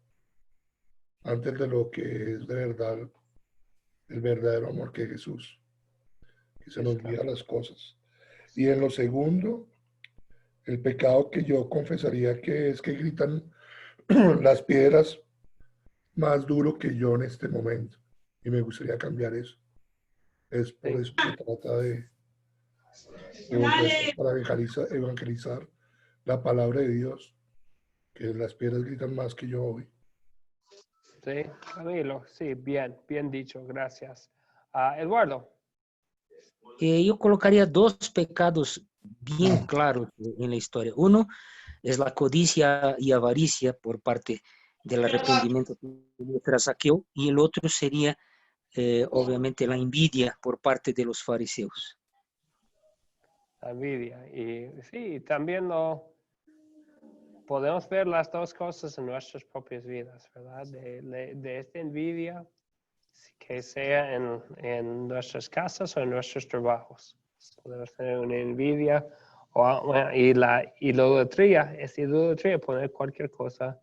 antes de lo que es de verdad, el verdadero amor que es Jesús, que se nos olvida las cosas. Y en lo segundo, el pecado que yo confesaría que es que gritan las piedras más duro que yo en este momento. Y me gustaría cambiar eso. Es por eso que se trata de para evangelizar la palabra de Dios, que las piedras gritan más que yo hoy. Sí, Camilo, sí, bien dicho, gracias. Eduardo. Yo colocaría dos pecados bien claros en la historia. Uno es la codicia y avaricia por parte del arrepentimiento tras Zaqueo, y el otro sería obviamente la envidia por parte de los fariseos. La envidia. Y sí, también podemos ver las dos cosas en nuestras propias vidas, ¿verdad? De esta envidia, que sea en nuestras casas o en nuestros trabajos. Podemos tener una envidia y la idolatría, es idolatría poner cualquier cosa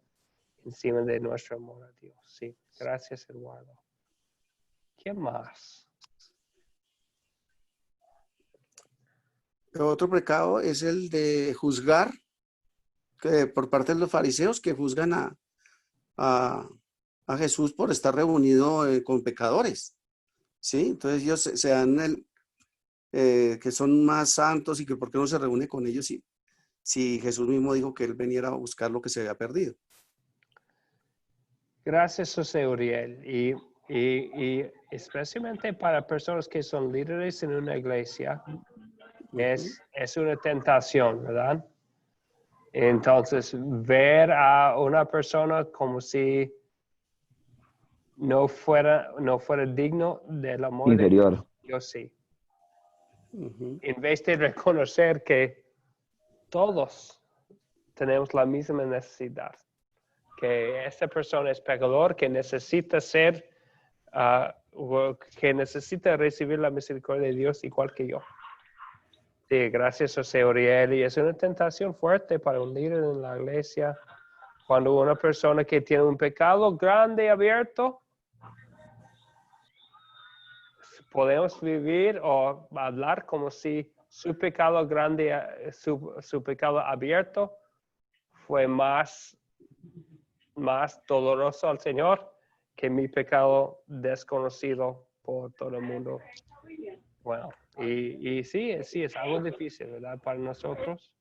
encima de nuestro amor a Dios. Sí, gracias Eduardo. ¿Qué más? Otro pecado es el de juzgar, por parte de los fariseos que juzgan a Jesús por estar reunido con pecadores. ¿Sí? Entonces ellos se dan que son más santos y que por qué no se reúne con ellos si Jesús mismo dijo que él veniera a buscar lo que se había perdido. Gracias, José Uriel. Y especialmente para personas que son líderes en una iglesia, es una tentación, ¿verdad? Entonces, ver a una persona como si no fuera digno del amor inferior. de Dios, sí. En vez de reconocer que todos tenemos la misma necesidad, que esta persona es pecador, que necesita que necesita recibir la misericordia de Dios igual que yo. Sí, gracias José Uriel. Y es una tentación fuerte para un líder en la iglesia cuando una persona que tiene un pecado grande abierto, podemos vivir o hablar como si su pecado grande, su pecado abierto fue más doloroso al Señor que mi pecado desconocido por todo el mundo. Bueno, y sí, es algo difícil, ¿verdad? Para nosotros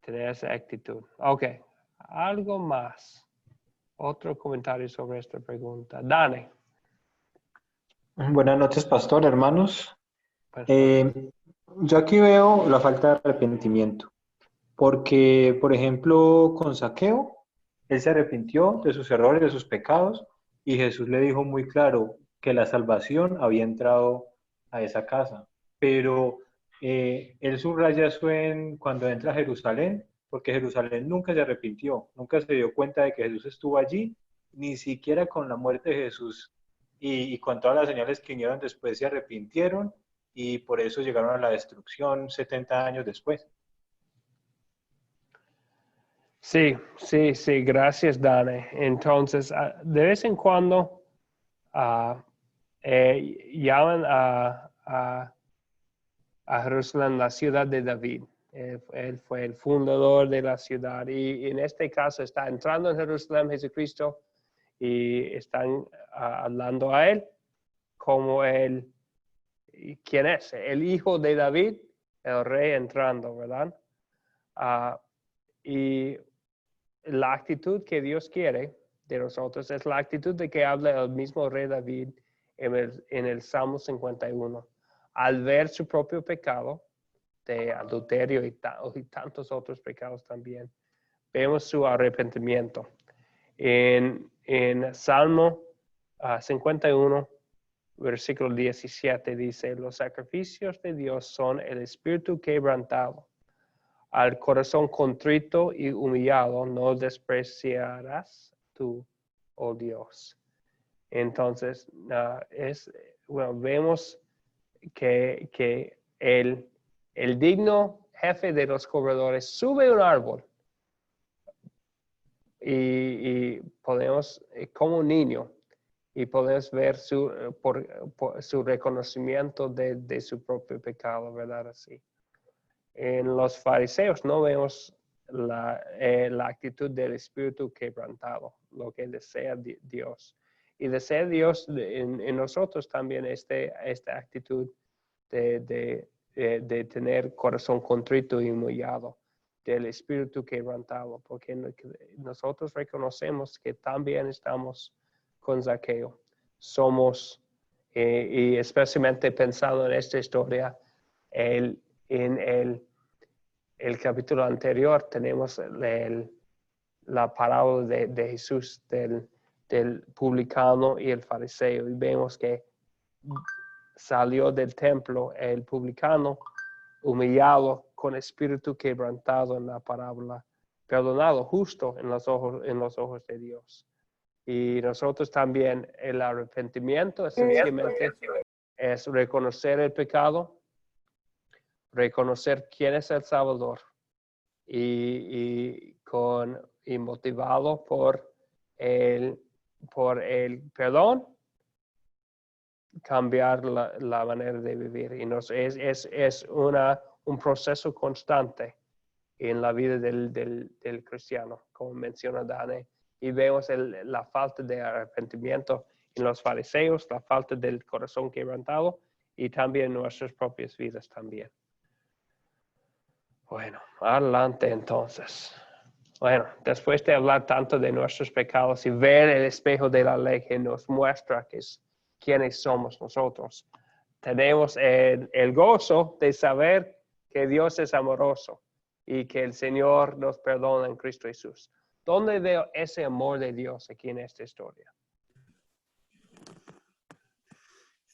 tener esa actitud. Ok, Algo más. Otro comentario sobre esta pregunta. Dani. Buenas noches, pastor, hermanos. Buenas Yo aquí veo la falta de arrepentimiento, porque, por ejemplo, con Zaqueo, él se arrepintió de sus errores, de sus pecados, y Jesús le dijo muy claro que la salvación había entrado a esa casa. Pero él subraya eso cuando entra a Jerusalén, porque Jerusalén nunca se arrepintió, nunca se dio cuenta de que Jesús estuvo allí, ni siquiera con la muerte de Jesús y con todas las señales que vinieron después se arrepintieron, y por eso llegaron a la destrucción 70 años después. Sí, gracias, Dani. Entonces, de vez en cuando llaman a Jerusalén la ciudad de David. Él fue el fundador de la ciudad y en este caso está entrando en Jerusalén Jesucristo y están hablando a él como él, ¿quién es? El hijo de David, el rey entrando, ¿verdad? Y la actitud que Dios quiere de nosotros es la actitud de que habla el mismo rey David en el Salmo 51. Al ver su propio pecado de adulterio y tantos otros pecados también, vemos su arrepentimiento. En Salmo 51, versículo 17 dice, los sacrificios de Dios son el espíritu quebrantado. Al corazón contrito y humillado no despreciarás tú, oh Dios. Entonces, vemos que el digno jefe de los cobradores sube un árbol y podemos, como un niño, y podemos ver por su reconocimiento de su propio pecado, ¿verdad? Así. En los fariseos no vemos la actitud del espíritu quebrantado, lo que desea Dios. Y desea Dios en nosotros también esta actitud de tener corazón contrito y humillado, del espíritu quebrantado, porque nosotros reconocemos que también estamos con Zaqueo. Somos, y especialmente pensando en esta historia, en el capítulo anterior tenemos la parábola de Jesús del publicano y el fariseo, y vemos que salió del templo el publicano humillado, con espíritu quebrantado en la parábola, perdonado, justo en los ojos de Dios. Y nosotros también, el arrepentimiento esencialmente es reconocer el pecado, reconocer quién es el Salvador y motivado por el perdón, cambiar la manera de vivir. Y es un proceso constante en la vida del cristiano, como menciona Dani. Y vemos la falta de arrepentimiento en los fariseos, la falta del corazón quebrantado y también en nuestras propias vidas también. Bueno, adelante entonces. Bueno, después de hablar tanto de nuestros pecados y ver el espejo de la ley que nos muestra quiénes somos nosotros, tenemos el gozo de saber que Dios es amoroso y que el Señor nos perdona en Cristo Jesús. ¿Dónde veo ese amor de Dios aquí en esta historia?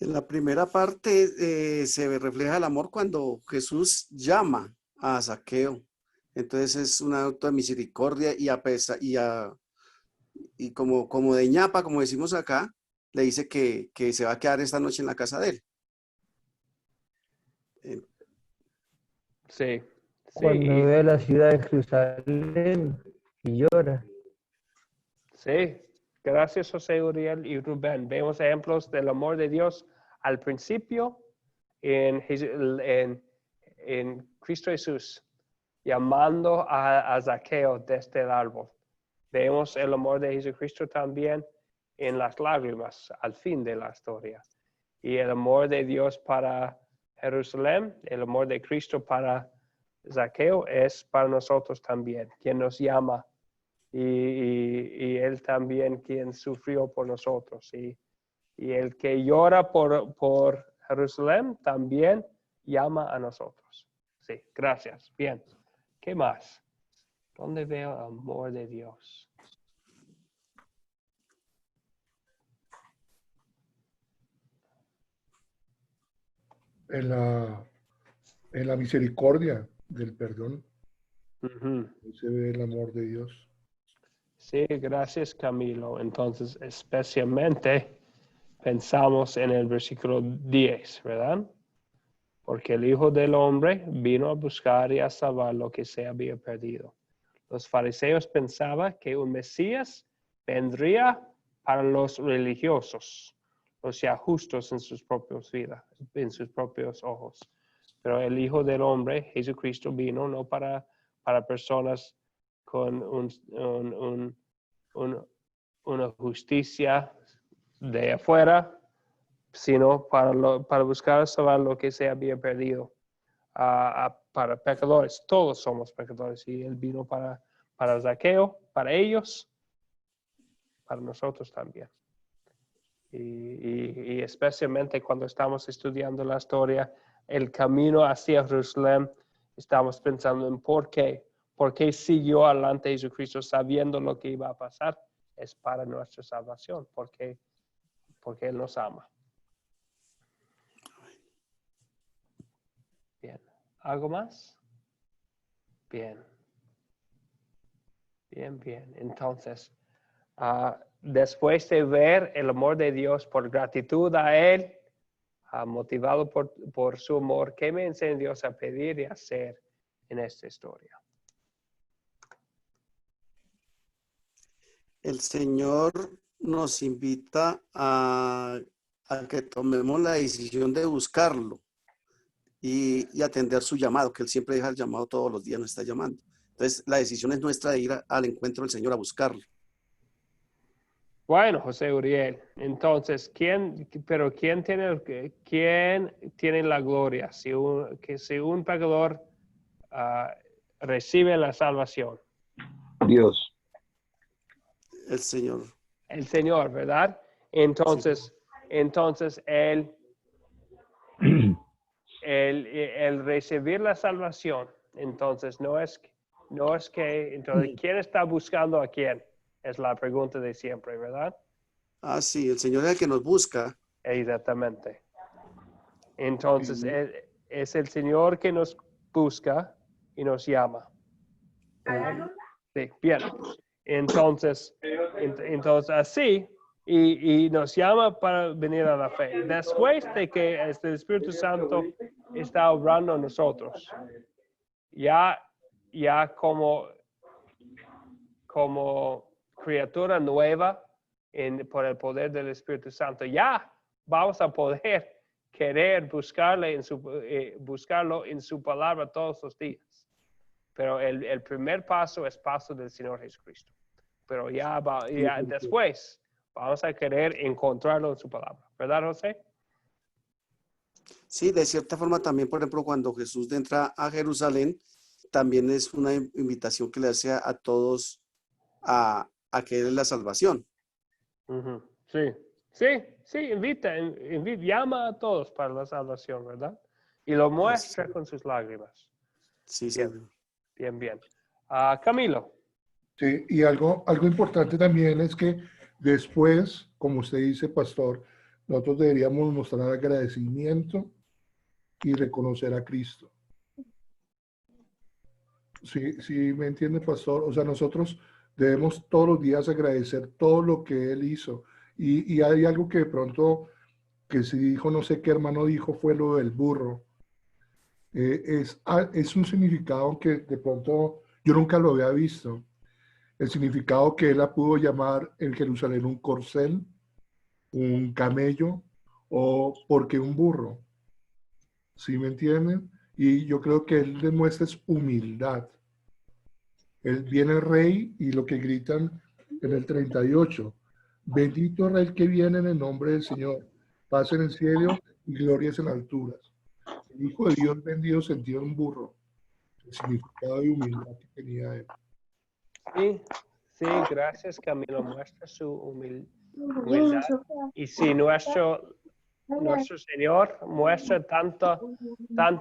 En la primera parte se refleja el amor cuando Jesús llama a Zaqueo. Entonces es un acto de misericordia y como de ñapa, como decimos acá, le dice que se va a quedar esta noche en la casa de él. Sí. Cuando ve la ciudad de Jerusalén y llora. Sí, gracias José Uriel y Rubén. Vemos ejemplos del amor de Dios al principio en Cristo Jesús, llamando a Zaqueo desde el árbol. Vemos el amor de Jesucristo también en las lágrimas al fin de la historia. Y el amor de Dios para Jerusalén, el amor de Cristo para Zaqueo es para nosotros también, quien nos llama y Él también quien sufrió por nosotros. Y el que llora por Jerusalén también llama a nosotros. Sí, gracias. Bien. ¿Qué más? ¿Dónde veo el amor de Dios? En la misericordia del perdón. Ujú. Ahí se ve el amor de Dios. Sí, gracias Camilo. Entonces, especialmente pensamos en el versículo 10, ¿verdad? Porque el Hijo del Hombre vino a buscar y a salvar lo que se había perdido. Los fariseos pensaban que un Mesías vendría para los religiosos, los ya justos en sus propias vidas, en sus propios ojos. Pero el Hijo del Hombre, Jesucristo, vino no para personas con una justicia de afuera, sino para buscar salvar lo que se había perdido. Para pecadores, todos somos pecadores, y Él vino para Zaqueo, para ellos, para nosotros también. Y especialmente cuando estamos estudiando la historia, el camino hacia Jerusalén, estamos pensando en por qué siguió adelante Jesucristo sabiendo lo que iba a pasar. Es para nuestra salvación, porque Él nos ama. Bien. ¿Algo más? Bien. Bien. Entonces, después de ver el amor de Dios por gratitud a Él, motivado por su amor, ¿qué me enseña Dios a pedir y hacer en esta historia? El Señor nos invita a que tomemos la decisión de buscarlo y atender su llamado, que Él siempre deja el llamado todos los días, nos está llamando. Entonces, la decisión es nuestra de ir al encuentro del Señor a buscarlo. Bueno, José Uriel, entonces, ¿quién tiene la gloria si un pecador recibe la salvación? Dios. El Señor. El Señor, ¿verdad? Entonces, sí. el recibir la salvación, entonces entonces, ¿quién está buscando a quién? Es la pregunta de siempre, ¿verdad? Sí, el Señor es el que nos busca. Exactamente. Entonces, es el Señor que nos busca y nos llama. Sí, bien. Entonces así, y nos llama para venir a la fe. Después de que el Espíritu Santo está obrando en nosotros, ya como criatura nueva por el poder del Espíritu Santo, ya vamos a poder querer buscarlo en su palabra todos los días. Pero el primer paso es paso del Señor Jesucristo. Pero ya después vamos a querer encontrarlo en su palabra. ¿Verdad, José? Sí, de cierta forma también, por ejemplo, cuando Jesús entra a Jerusalén, también es una invitación que le hace a todos a querer la salvación. Sí, invita, llama a todos para la salvación, ¿verdad? Y lo muestra con sus lágrimas. Sí, Señor. Bien. Camilo. Sí, y algo importante también es que después, como usted dice, pastor, nosotros deberíamos mostrar agradecimiento y reconocer a Cristo. Sí, ¿me entiende, pastor? O sea, nosotros debemos todos los días agradecer todo lo que Él hizo. Y hay algo que de pronto, que si dijo, no sé qué hermano dijo, fue lo del burro. Es un significado que de pronto yo nunca lo había visto. El significado que él la pudo llamar en Jerusalén un corcel, un camello o porque un burro. ¿Sí me entienden? Y yo creo que él demuestra es humildad. Él viene el rey y lo que gritan en el 38, bendito rey que viene en el nombre del Señor, paz en el cielo y glorias en alturas. El Hijo de Dios vendido sentido en un burro, el significado de humildad que tenía él. Sí, gracias Camilo, muestra su humildad. Y si nuestro Señor muestra tanta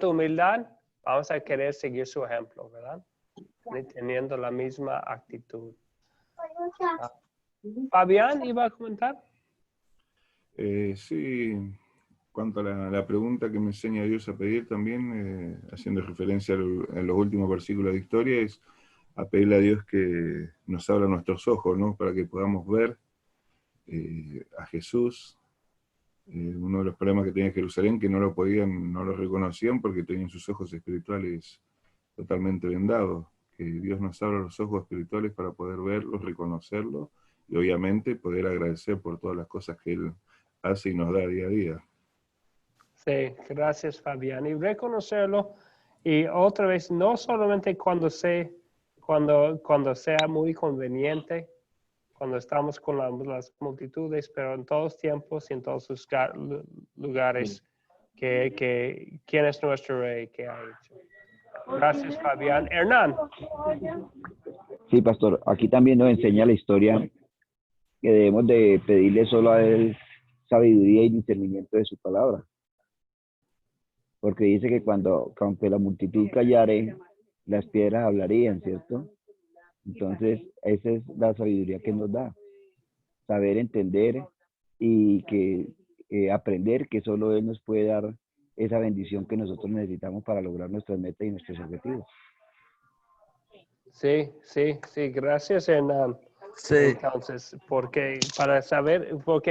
humildad, vamos a querer seguir su ejemplo, ¿verdad? Teniendo la misma actitud. Fabián, ¿iba a comentar? Sí, cuanto a la pregunta que me enseña Dios a pedir también, haciendo referencia en los últimos versículos de historia, es a pedirle a Dios que nos abra nuestros ojos, ¿no? Para que podamos ver a Jesús. Uno de los problemas que tenía Jerusalén, que no lo reconocían porque tenían sus ojos espirituales totalmente vendados. Que Dios nos abra los ojos espirituales para poder verlo, reconocerlo y obviamente poder agradecer por todas las cosas que Él hace y nos da día a día. Sí, gracias Fabián. Y reconocerlo, y otra vez, no solamente cuando sea muy conveniente, cuando estamos con las multitudes, pero en todos tiempos y en todos los lugares, que quién es nuestro rey, que ha hecho. Gracias Fabián. Hernán. Sí, pastor, aquí también nos enseña la historia que debemos de pedirle solo a Él sabiduría y discernimiento de su palabra. Porque dice que aunque la multitud callare, las piedras hablarían, ¿cierto? Entonces, esa es la sabiduría que nos da. Saber entender y aprender que solo Él nos puede dar esa bendición que nosotros necesitamos para lograr nuestras metas y nuestros objetivos. Sí, gracias Hernán. Sí. Entonces, porque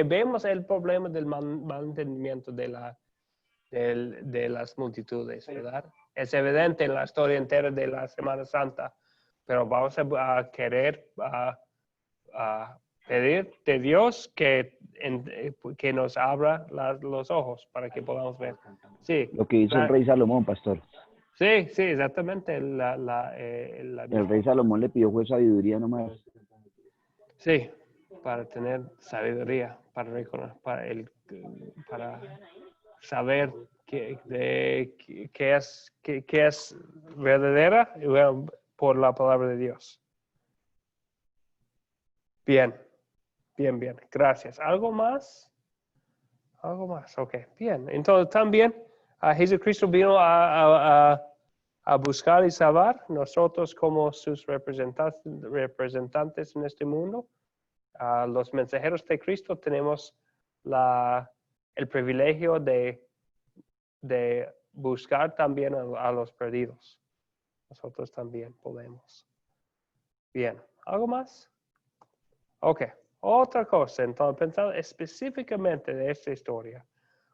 vemos el problema del mal entendimiento de las multitudes, ¿verdad? Es evidente en la historia entera de la Semana Santa, pero vamos a querer pedir de Dios que nos abra los ojos para que podamos ver. Sí. Lo que hizo el rey Salomón, pastor. Sí, exactamente. El rey Salomón le pidió fue sabiduría nomás. Sí, para tener sabiduría, para saber qué es verdadera por la palabra de Dios. Bien. Gracias. ¿Algo más? Ok, bien. Entonces también Jesucristo vino a buscar y salvar. Nosotros como sus representantes en este mundo, los mensajeros de Cristo, tenemos el privilegio de buscar también a los perdidos. Nosotros también podemos. Bien. ¿Algo más? Ok. Otra cosa, entonces, pensando específicamente de esta historia,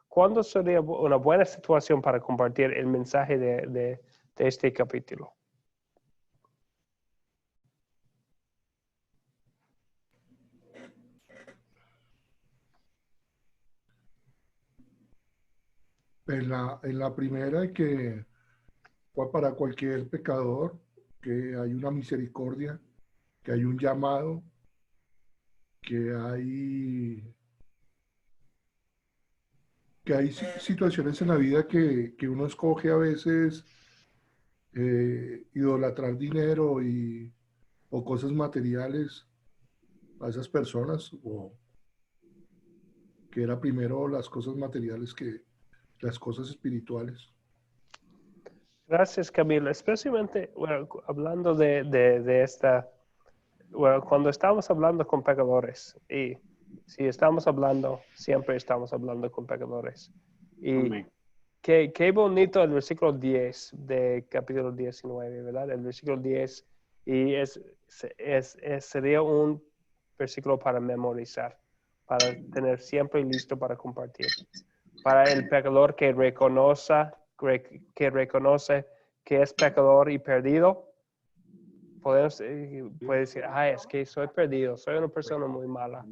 ¿cuándo sería una buena situación para compartir el mensaje de este capítulo? En la primera, que para cualquier pecador, que hay una misericordia, que hay un llamado, que hay situaciones en la vida que uno escoge a veces idolatrar dinero o cosas materiales a esas personas, o que era primero las cosas materiales que las cosas espirituales. Gracias, Camilo. Especialmente, hablando de esta, cuando estamos hablando con pecadores, y si estamos hablando, siempre estamos hablando con pecadores. Y qué bonito el versículo 10 de capítulo 19, ¿verdad? El versículo 10, y sería un versículo para memorizar, para tener siempre listo para compartir. Para el pecador que reconoce que es pecador y perdido, puede decir, es que soy perdido, soy una persona muy mala.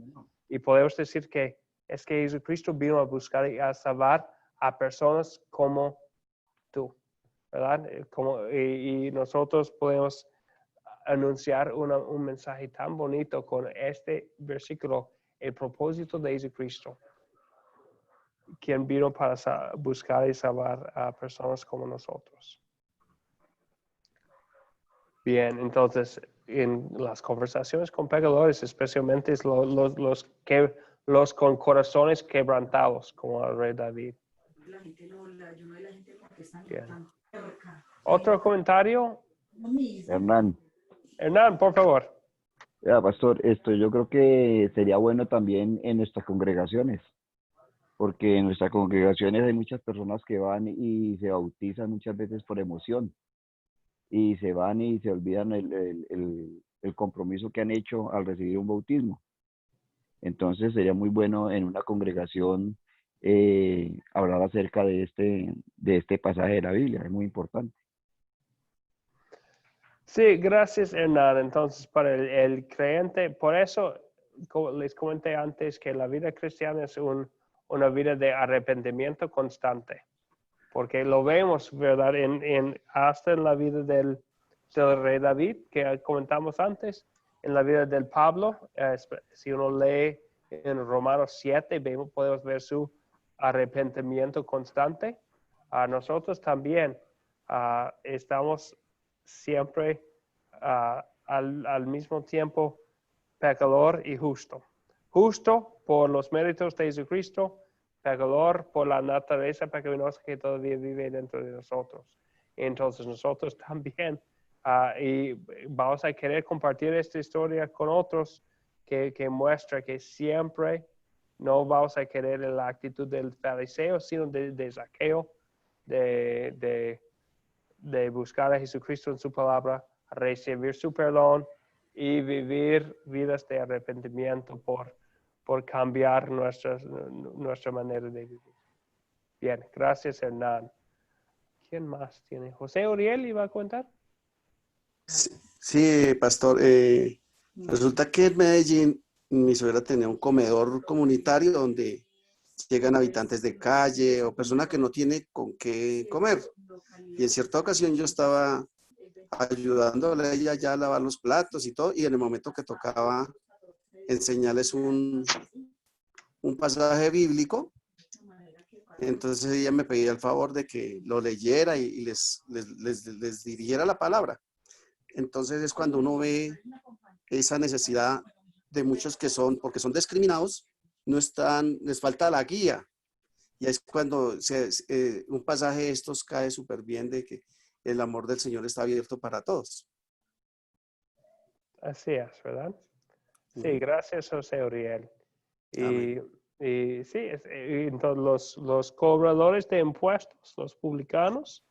Y podemos decir que es que Jesucristo vino a buscar y a salvar a personas como tú, ¿verdad? Y nosotros podemos anunciar un mensaje tan bonito con este versículo, el propósito de Jesucristo, quien vino para buscar y salvar a personas como nosotros. Bien, entonces, en las conversaciones con pecadores, especialmente los con corazones quebrantados, como el rey David. Bien. ¿Otro comentario? Hernán, por favor. Ya, pastor, yo creo que sería bueno también en nuestras congregaciones, porque en nuestras congregaciones hay muchas personas que van y se bautizan muchas veces por emoción, y se van y se olvidan el compromiso que han hecho al recibir un bautismo. Entonces sería muy bueno en una congregación hablar acerca de este pasaje de la Biblia, es muy importante. Sí, gracias Hernán. Entonces, para el creyente, por eso como les comenté antes que la vida cristiana es una vida de arrepentimiento constante, porque lo vemos, ¿verdad? Hasta en la vida del rey David, que comentamos antes, en la vida del Pablo, si uno lee en Romanos 7, podemos ver su arrepentimiento constante. Nosotros también estamos siempre al mismo tiempo pecador y justo. Justo por los méritos de Jesucristo, pecador por la naturaleza pecaminosa que todavía vive dentro de nosotros. Entonces nosotros también, y vamos a querer compartir esta historia con otros que muestra que siempre no vamos a querer la actitud del fariseo, sino de Zaqueo, de buscar a Jesucristo en su palabra, recibir su perdón y vivir vidas de arrepentimiento por cambiar nuestra manera de vivir. Bien, gracias Hernán. ¿Quién más tiene? ¿José Uriel iba a contar? Sí, pastor. Resulta que en Medellín mi suegra tenía un comedor comunitario donde llegan habitantes de calle o personas que no tienen con qué comer. Y en cierta ocasión yo estaba ayudándole a ella ya a lavar los platos y todo, y en el momento que tocaba enseñarles un pasaje bíblico, entonces ella me pedía el favor de que lo leyera y les dirigiera la palabra. Entonces es cuando uno ve esa necesidad de muchos que porque son discriminados, les falta la guía. Y es cuando un pasaje de estos cae súper bien de que el amor del Señor está abierto para todos. Así es, ¿verdad? Sí, gracias José Uriel. Y sí, entonces los cobradores de impuestos, los publicanos,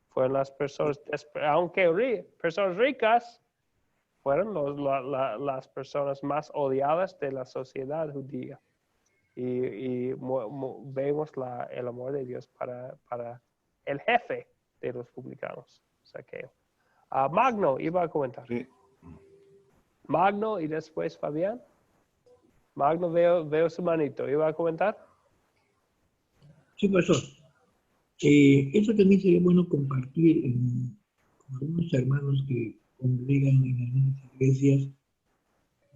fueron las personas, aunque personas ricas, fueron las personas más odiadas de la sociedad judía. Y vemos el amor de Dios para el jefe de los publicanos, Zaqueo. Magno iba a comentar. Sí. Magno y después Fabián. Magno, veo su manito. ¿Iba a comentar? Sí, pastor. Eso también sería bueno compartir con algunos hermanos que congregan en algunas iglesias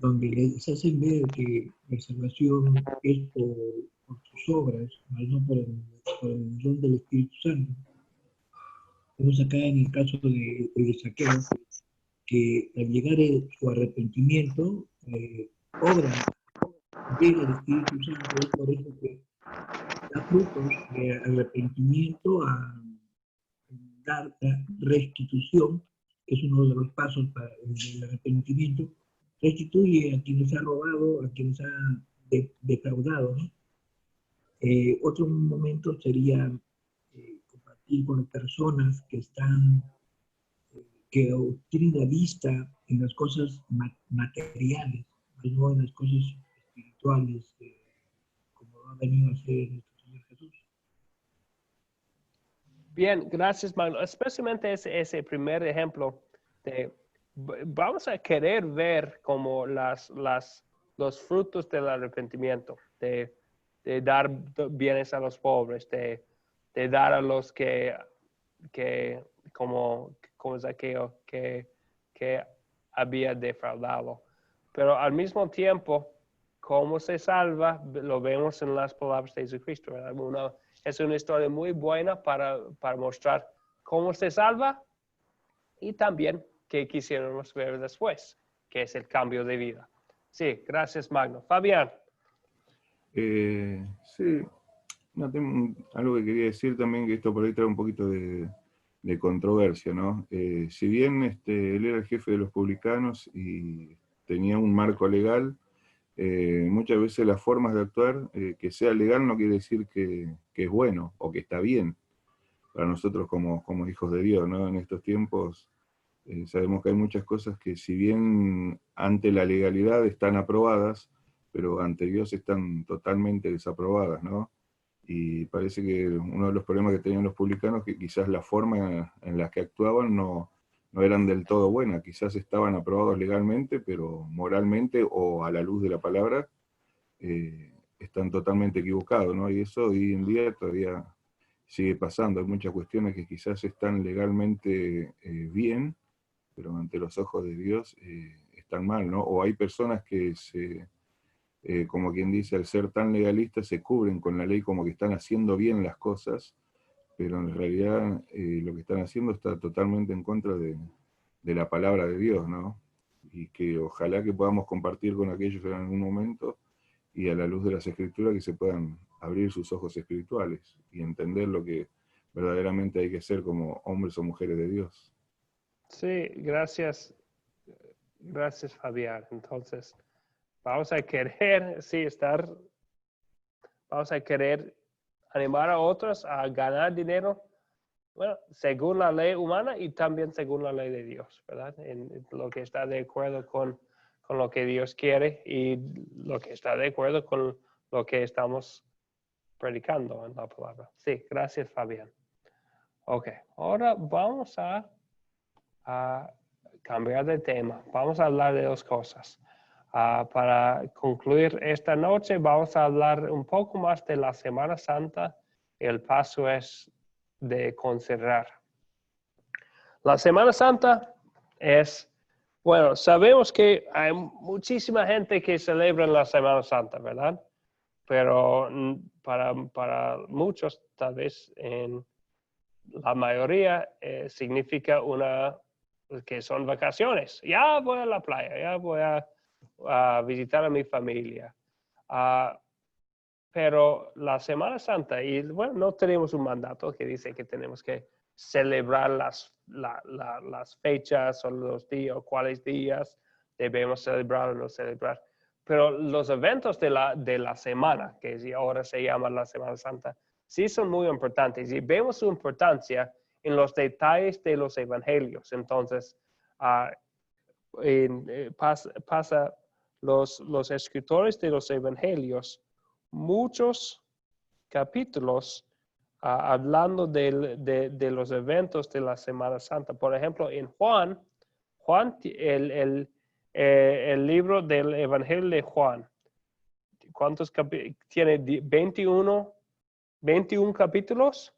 donde les hacen ver que la salvación es por sus obras, no por el don del Espíritu Santo. Vemos acá en el caso de Zaqueo que al llegar su arrepentimiento, obra del Espíritu Santo, es por eso que da frutos de arrepentimiento a dar la restitución, que es uno de los pasos para el arrepentimiento. Restituye a quienes ha robado, a quienes ha defraudado, ¿no? Otro momento sería compartir con personas que tienen la vista en las cosas materiales, no en las cosas espirituales, como ha venido a hacer nuestro Señor Jesús. Bien, gracias, Magno. Especialmente ese primer ejemplo de vamos a querer ver como los frutos del arrepentimiento, de dar bienes a los pobres, de dar a los que como Zaqueo, que había defraudado. Pero al mismo tiempo, cómo se salva, lo vemos en las palabras de Jesucristo, ¿verdad? Es una historia muy buena para mostrar cómo se salva y también que quisiéramos ver después, que es el cambio de vida. Sí, gracias, Magno. Fabián. Sí, no, tengo algo que quería decir también, que esto por ahí trae un poquito de controversia, ¿no? Si bien él era el jefe de los publicanos y tenía un marco legal, muchas veces las formas de actuar, que sea legal no quiere decir que es bueno o que está bien para nosotros como hijos de Dios, ¿no? En estos tiempos sabemos que hay muchas cosas que si bien ante la legalidad están aprobadas, pero ante Dios están totalmente desaprobadas, ¿no? Y parece que uno de los problemas que tenían los publicanos, que quizás la forma en la que actuaban no eran del todo buenas, quizás estaban aprobados legalmente, pero moralmente o a la luz de la palabra, están totalmente equivocados, ¿no? Y eso hoy en día todavía sigue pasando. Hay muchas cuestiones que quizás están legalmente bien, pero ante los ojos de Dios están mal, ¿no? O hay personas que como quien dice, al ser tan legalistas se cubren con la ley como que están haciendo bien las cosas, pero en realidad lo que están haciendo está totalmente en contra de la palabra de Dios, ¿no? Y que ojalá que podamos compartir con aquellos en algún momento y a la luz de las Escrituras que se puedan abrir sus ojos espirituales y entender lo que verdaderamente hay que ser como hombres o mujeres de Dios. Sí, gracias. Gracias, Fabián. Entonces, vamos a querer, sí, vamos a querer animar a otros a ganar dinero, bueno, según la ley humana y también según la ley de Dios, ¿verdad? En lo que está de acuerdo con lo que Dios quiere y lo que está de acuerdo con lo que estamos predicando en la palabra. Sí, gracias, Fabián. Ok, ahora vamos a cambiar de tema. Vamos a hablar de dos cosas. Para concluir esta noche, vamos a hablar un poco más de la Semana Santa. El paso es de considerar. La Semana Santa es, bueno, sabemos que hay muchísima gente que celebra la Semana Santa, ¿verdad? Pero para muchos, tal vez en la mayoría, significa que son vacaciones. Ya voy a la playa, ya voy a visitar a mi familia. Pero la Semana Santa, y bueno, no tenemos un mandato que dice que tenemos que celebrar las fechas o los días o cuáles días debemos celebrar o no celebrar. Pero los eventos de la semana, que ahora se llama la Semana Santa, sí son muy importantes y vemos su importancia en los detalles de los evangelios. Entonces, pasa los escritores de los evangelios muchos capítulos hablando de los eventos de la Semana Santa. Por ejemplo, en Juan, el libro del Evangelio de Juan, ¿cuántos tiene? 21 capítulos,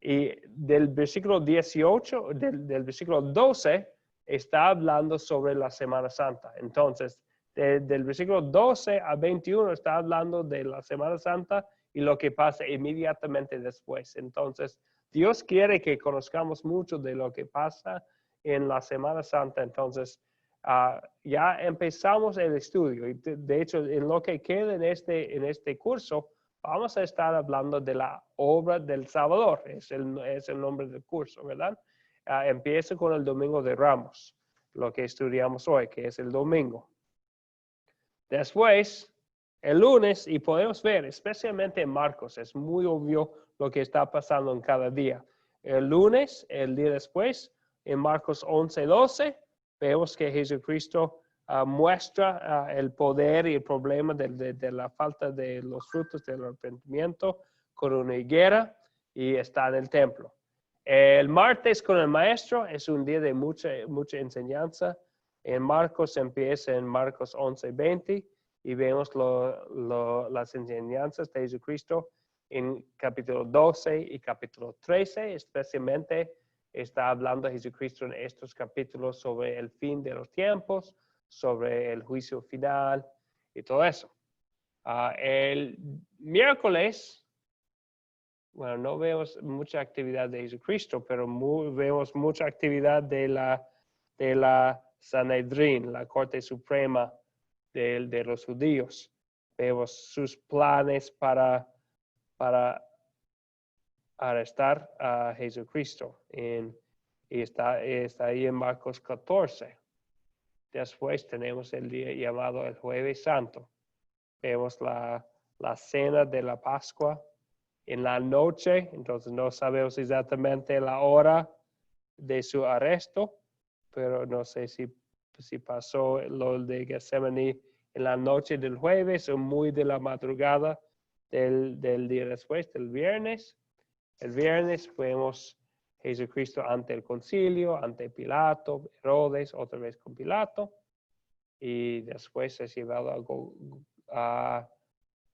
y del versículo 18, del versículo 12, está hablando sobre la Semana Santa. Entonces, del versículo 12 a 21 está hablando de la Semana Santa y lo que pasa inmediatamente después. Entonces, Dios quiere que conozcamos mucho de lo que pasa en la Semana Santa. Entonces, ya empezamos el estudio. Y de hecho, en lo que queda en este curso, vamos a estar hablando de la obra del Salvador. Es el nombre del curso, ¿verdad? Empieza con el Domingo de Ramos, lo que estudiamos hoy, que es el domingo. Después, el lunes, y podemos ver, especialmente en Marcos, es muy obvio lo que está pasando en cada día. El lunes, el día después, en Marcos 11:12, vemos que Jesucristo muestra el poder y el problema de la falta de los frutos del arrepentimiento con una higuera y está en el templo. El martes con el maestro es un día de mucha enseñanza. En Marcos empieza en Marcos 11:20 y vemos las enseñanzas de Jesucristo en capítulo 12 y capítulo 13, especialmente está hablando Jesucristo en estos capítulos sobre el fin de los tiempos, sobre el juicio final y todo eso. El miércoles, bueno, no vemos mucha actividad de Jesucristo, pero vemos mucha actividad de de la Sanedrín, la Corte Suprema de los judíos. Vemos sus planes para arrestar a Jesucristo. Y está ahí en Marcos 14. Después tenemos el día llamado el Jueves Santo. Vemos la cena de la Pascua en la noche, entonces no sabemos exactamente la hora de su arresto, pero no sé si pasó lo de Getsemaní en la noche del jueves o muy de la madrugada del día después, del viernes. El viernes vemos Jesucristo ante el concilio, ante Pilato, Herodes, otra vez con Pilato, y después es llevado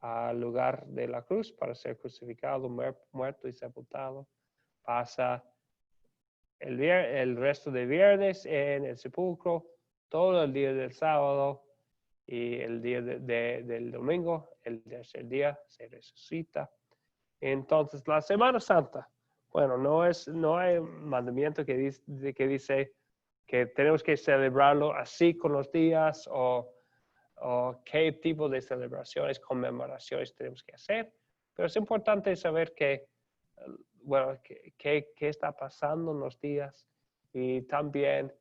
al lugar de la cruz para ser crucificado, muerto y sepultado. Pasa el resto de viernes en el sepulcro, todo el día del sábado y el día del domingo, el tercer día se resucita. Entonces, la Semana Santa, bueno, no hay mandamiento que dice que tenemos que celebrarlo así con los días o qué tipo de celebraciones, conmemoraciones tenemos que hacer, pero es importante saber qué está pasando en los días y también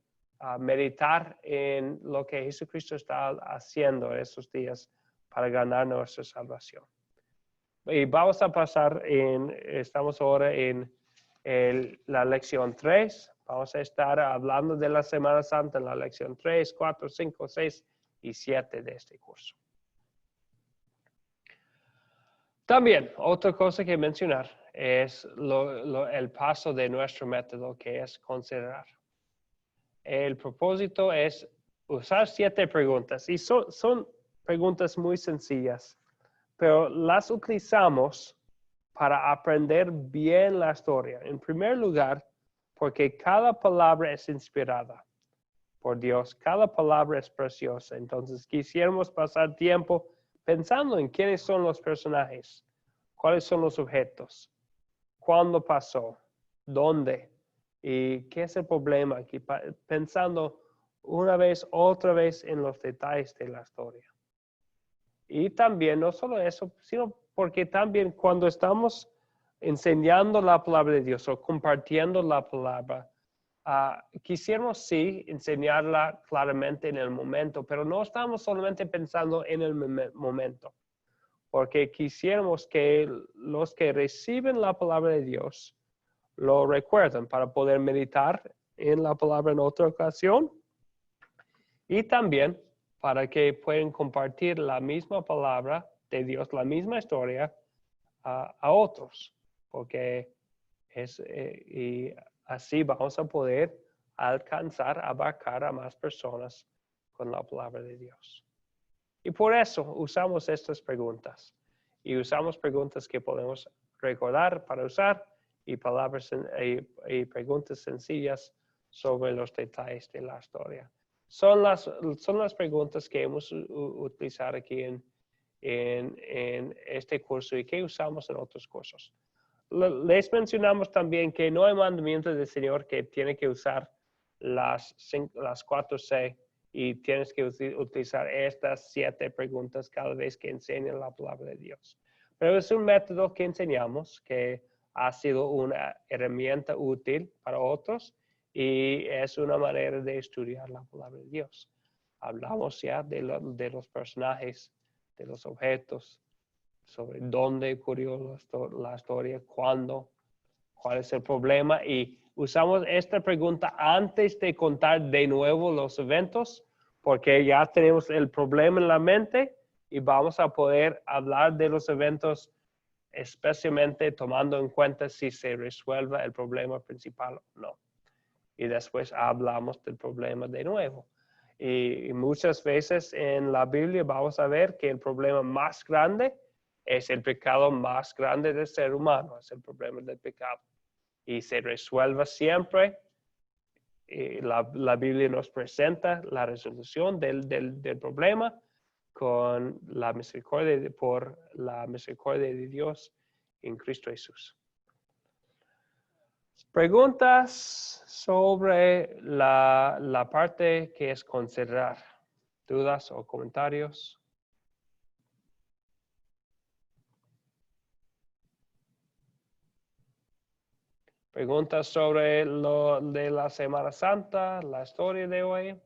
meditar en lo que Jesucristo está haciendo en esos días para ganar nuestra salvación. Y vamos a pasar estamos ahora en la lección 3. Vamos a estar hablando de la Semana Santa en la lección 3, 4, 5, 6 y 7 de este curso. También, otra cosa que mencionar es el paso de nuestro método, que es considerar. El propósito es usar 7 preguntas, y son preguntas muy sencillas, pero las utilizamos para aprender bien la historia. En primer lugar, porque cada palabra es inspirada por Dios, cada palabra es preciosa. Entonces, quisiéramos pasar tiempo pensando en quiénes son los personajes, cuáles son los objetos, cuándo pasó, dónde y qué es el problema. Aquí, pensando una vez, otra vez en los detalles de la historia. Y también, no solo eso, sino porque también cuando estamos enseñando la palabra de Dios o compartiendo la palabra, quisiéramos sí enseñarla claramente en el momento, pero no estamos solamente pensando en el momento, porque quisiéramos que los que reciben la palabra de Dios lo recuerden para poder meditar en la palabra en otra ocasión y también para que puedan compartir la misma palabra de Dios, la misma historia a otros, porque y así vamos a poder alcanzar, abarcar a más personas con la palabra de Dios. Y por eso usamos estas preguntas. Y usamos preguntas que podemos recordar para usar y preguntas sencillas sobre los detalles de la historia. Son las preguntas que hemos utilizado aquí en este curso y que usamos en otros cursos. Les mencionamos también que no hay mandamiento del Señor que tiene que usar las 4C y tienes que utilizar estas 7 preguntas cada vez que enseñan la palabra de Dios. Pero es un método que enseñamos que ha sido una herramienta útil para otros y es una manera de estudiar la palabra de Dios. Hablamos ya de los personajes, de los objetos, sobre dónde ocurrió la historia, cuándo, cuál es el problema. Y usamos esta pregunta antes de contar de nuevo los eventos, porque ya tenemos el problema en la mente y vamos a poder hablar de los eventos, especialmente tomando en cuenta si se resuelve el problema principal o no. Y después hablamos del problema de nuevo. Y muchas veces en la Biblia vamos a ver que el problema más grande es el pecado más grande del ser humano, es el problema del pecado. Y se resuelve siempre. La Biblia nos presenta la resolución del problema con la misericordia, por la misericordia de Dios en Cristo Jesús. Preguntas sobre la parte que es considerar. ¿Dudas o comentarios? ¿Preguntas sobre lo de la Semana Santa, la historia de hoy?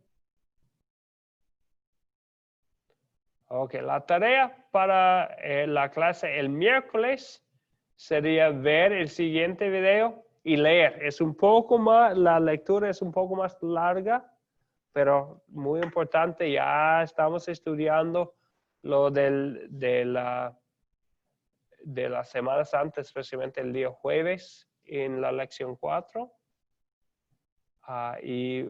Ok, la tarea para la clase el miércoles sería ver el siguiente video y leer. Es un poco más, la lectura es un poco más larga, pero muy importante. Ya estamos estudiando lo de la Semana Santa, especialmente el día jueves en la lección 4. Y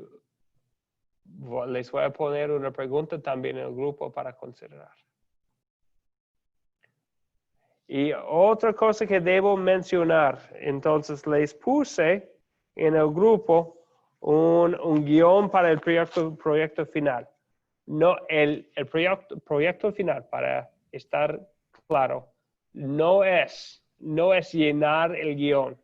les voy a poner una pregunta también en el grupo para considerar. Y otra cosa que debo mencionar, entonces les puse en el grupo un guión para el proyecto final. No, el proyecto final, para estar claro, no es llenar el guión,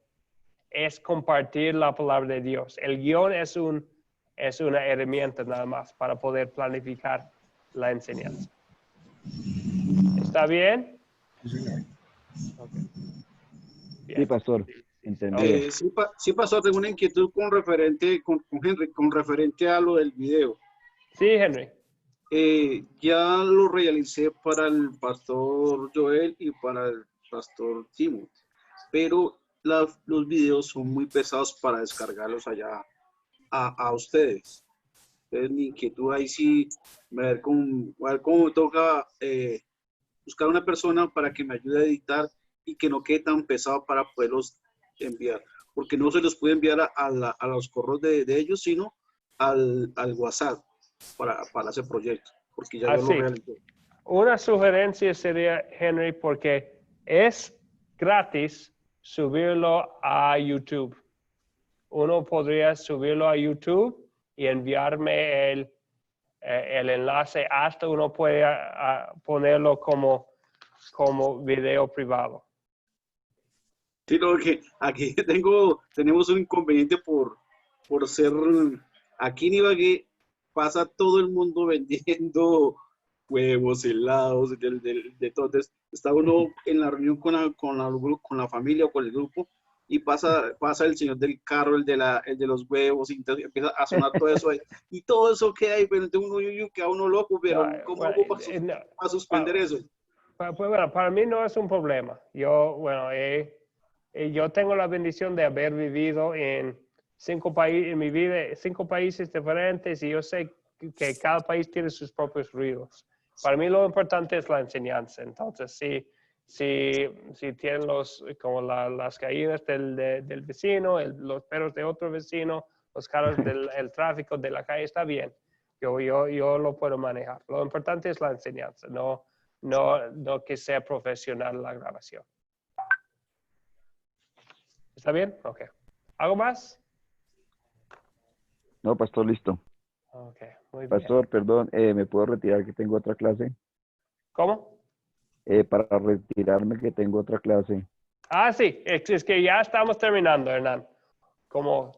es compartir la palabra de Dios. El guión es una herramienta nada más para poder planificar la enseñanza. ¿Está bien? Okay. Sí, pastor. Entendido. Sí, pastor, tengo una inquietud con referente a lo del video. Sí, Henry. Ya lo realicé para el pastor Joel y para el pastor Timo, pero los videos son muy pesados para descargarlos allá a ustedes. Entonces mi inquietud ahí sí, ver cómo me toca buscar una persona para que me ayude a editar y que no quede tan pesado para poderlos enviar, porque no se los puede enviar a los correos de ellos, sino al WhatsApp para ese proyecto, porque ya yo lo realicé. Una sugerencia sería, Henry, porque es gratis subirlo a YouTube. Uno podría subirlo a YouTube y enviarme el enlace, hasta uno puede ponerlo como video privado. Sí, no, que aquí tenemos un inconveniente por ser, aquí en Ibagué pasa todo el mundo vendiendo huevos, helados, de todo. Entonces, está uno en la reunión con la familia o con el grupo y pasa el señor del carro, el de los huevos, y entonces empieza a sonar todo eso ahí, y todo eso queda ahí, pero entonces uno queda uno loco, pero ¿cómo hago para suspender eso? Pues bueno, para mí no es un problema. Yo tengo la bendición de haber vivido en 5 países diferentes, y yo sé que cada país tiene sus propios ruidos. Para mí lo importante es la enseñanza. Entonces, si tienen como las caídas del vecino, los perros de otro vecino, los carros el tráfico de la calle, está bien. Yo lo puedo manejar. Lo importante es la enseñanza, no que sea profesional la grabación. ¿Está bien? Ok. ¿Algo más? No, pastor, listo. Ok, muy bien. Pastor, perdón, ¿me puedo retirar que tengo otra clase? ¿Cómo? Para retirarme que tengo otra clase. Sí, es que ya estamos terminando, Hernán.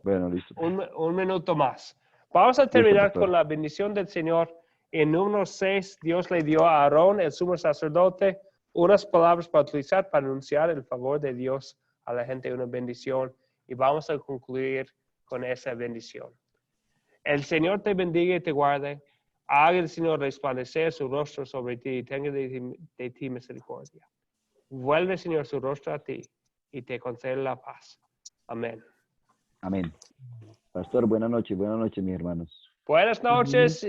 Bueno, listo. Un minuto más. Vamos a terminar con la bendición del Señor. En número 6, Dios le dio a Aarón, el sumo sacerdote, unas palabras para utilizar para anunciar el favor de Dios a la gente, una bendición. Y vamos a concluir con esa bendición. El Señor te bendiga y te guarde. Haga el Señor resplandecer su rostro sobre ti y tenga de ti misericordia. Vuelve, Señor, su rostro a ti y te concede la paz. Amén. Amén. Pastor, buenas noches, mis hermanos. Buenas noches.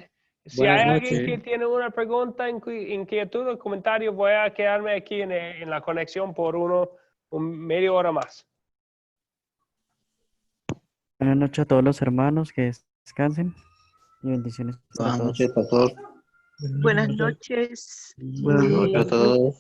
Si Buenas hay noches. alguien que tiene una pregunta, inquietud o comentario, voy a quedarme aquí en la conexión por media hora más. Buenas noches a todos los hermanos, que descansen y bendiciones para todos. Buenas noches, pastor. Buenas noches. Buenas noches a todos.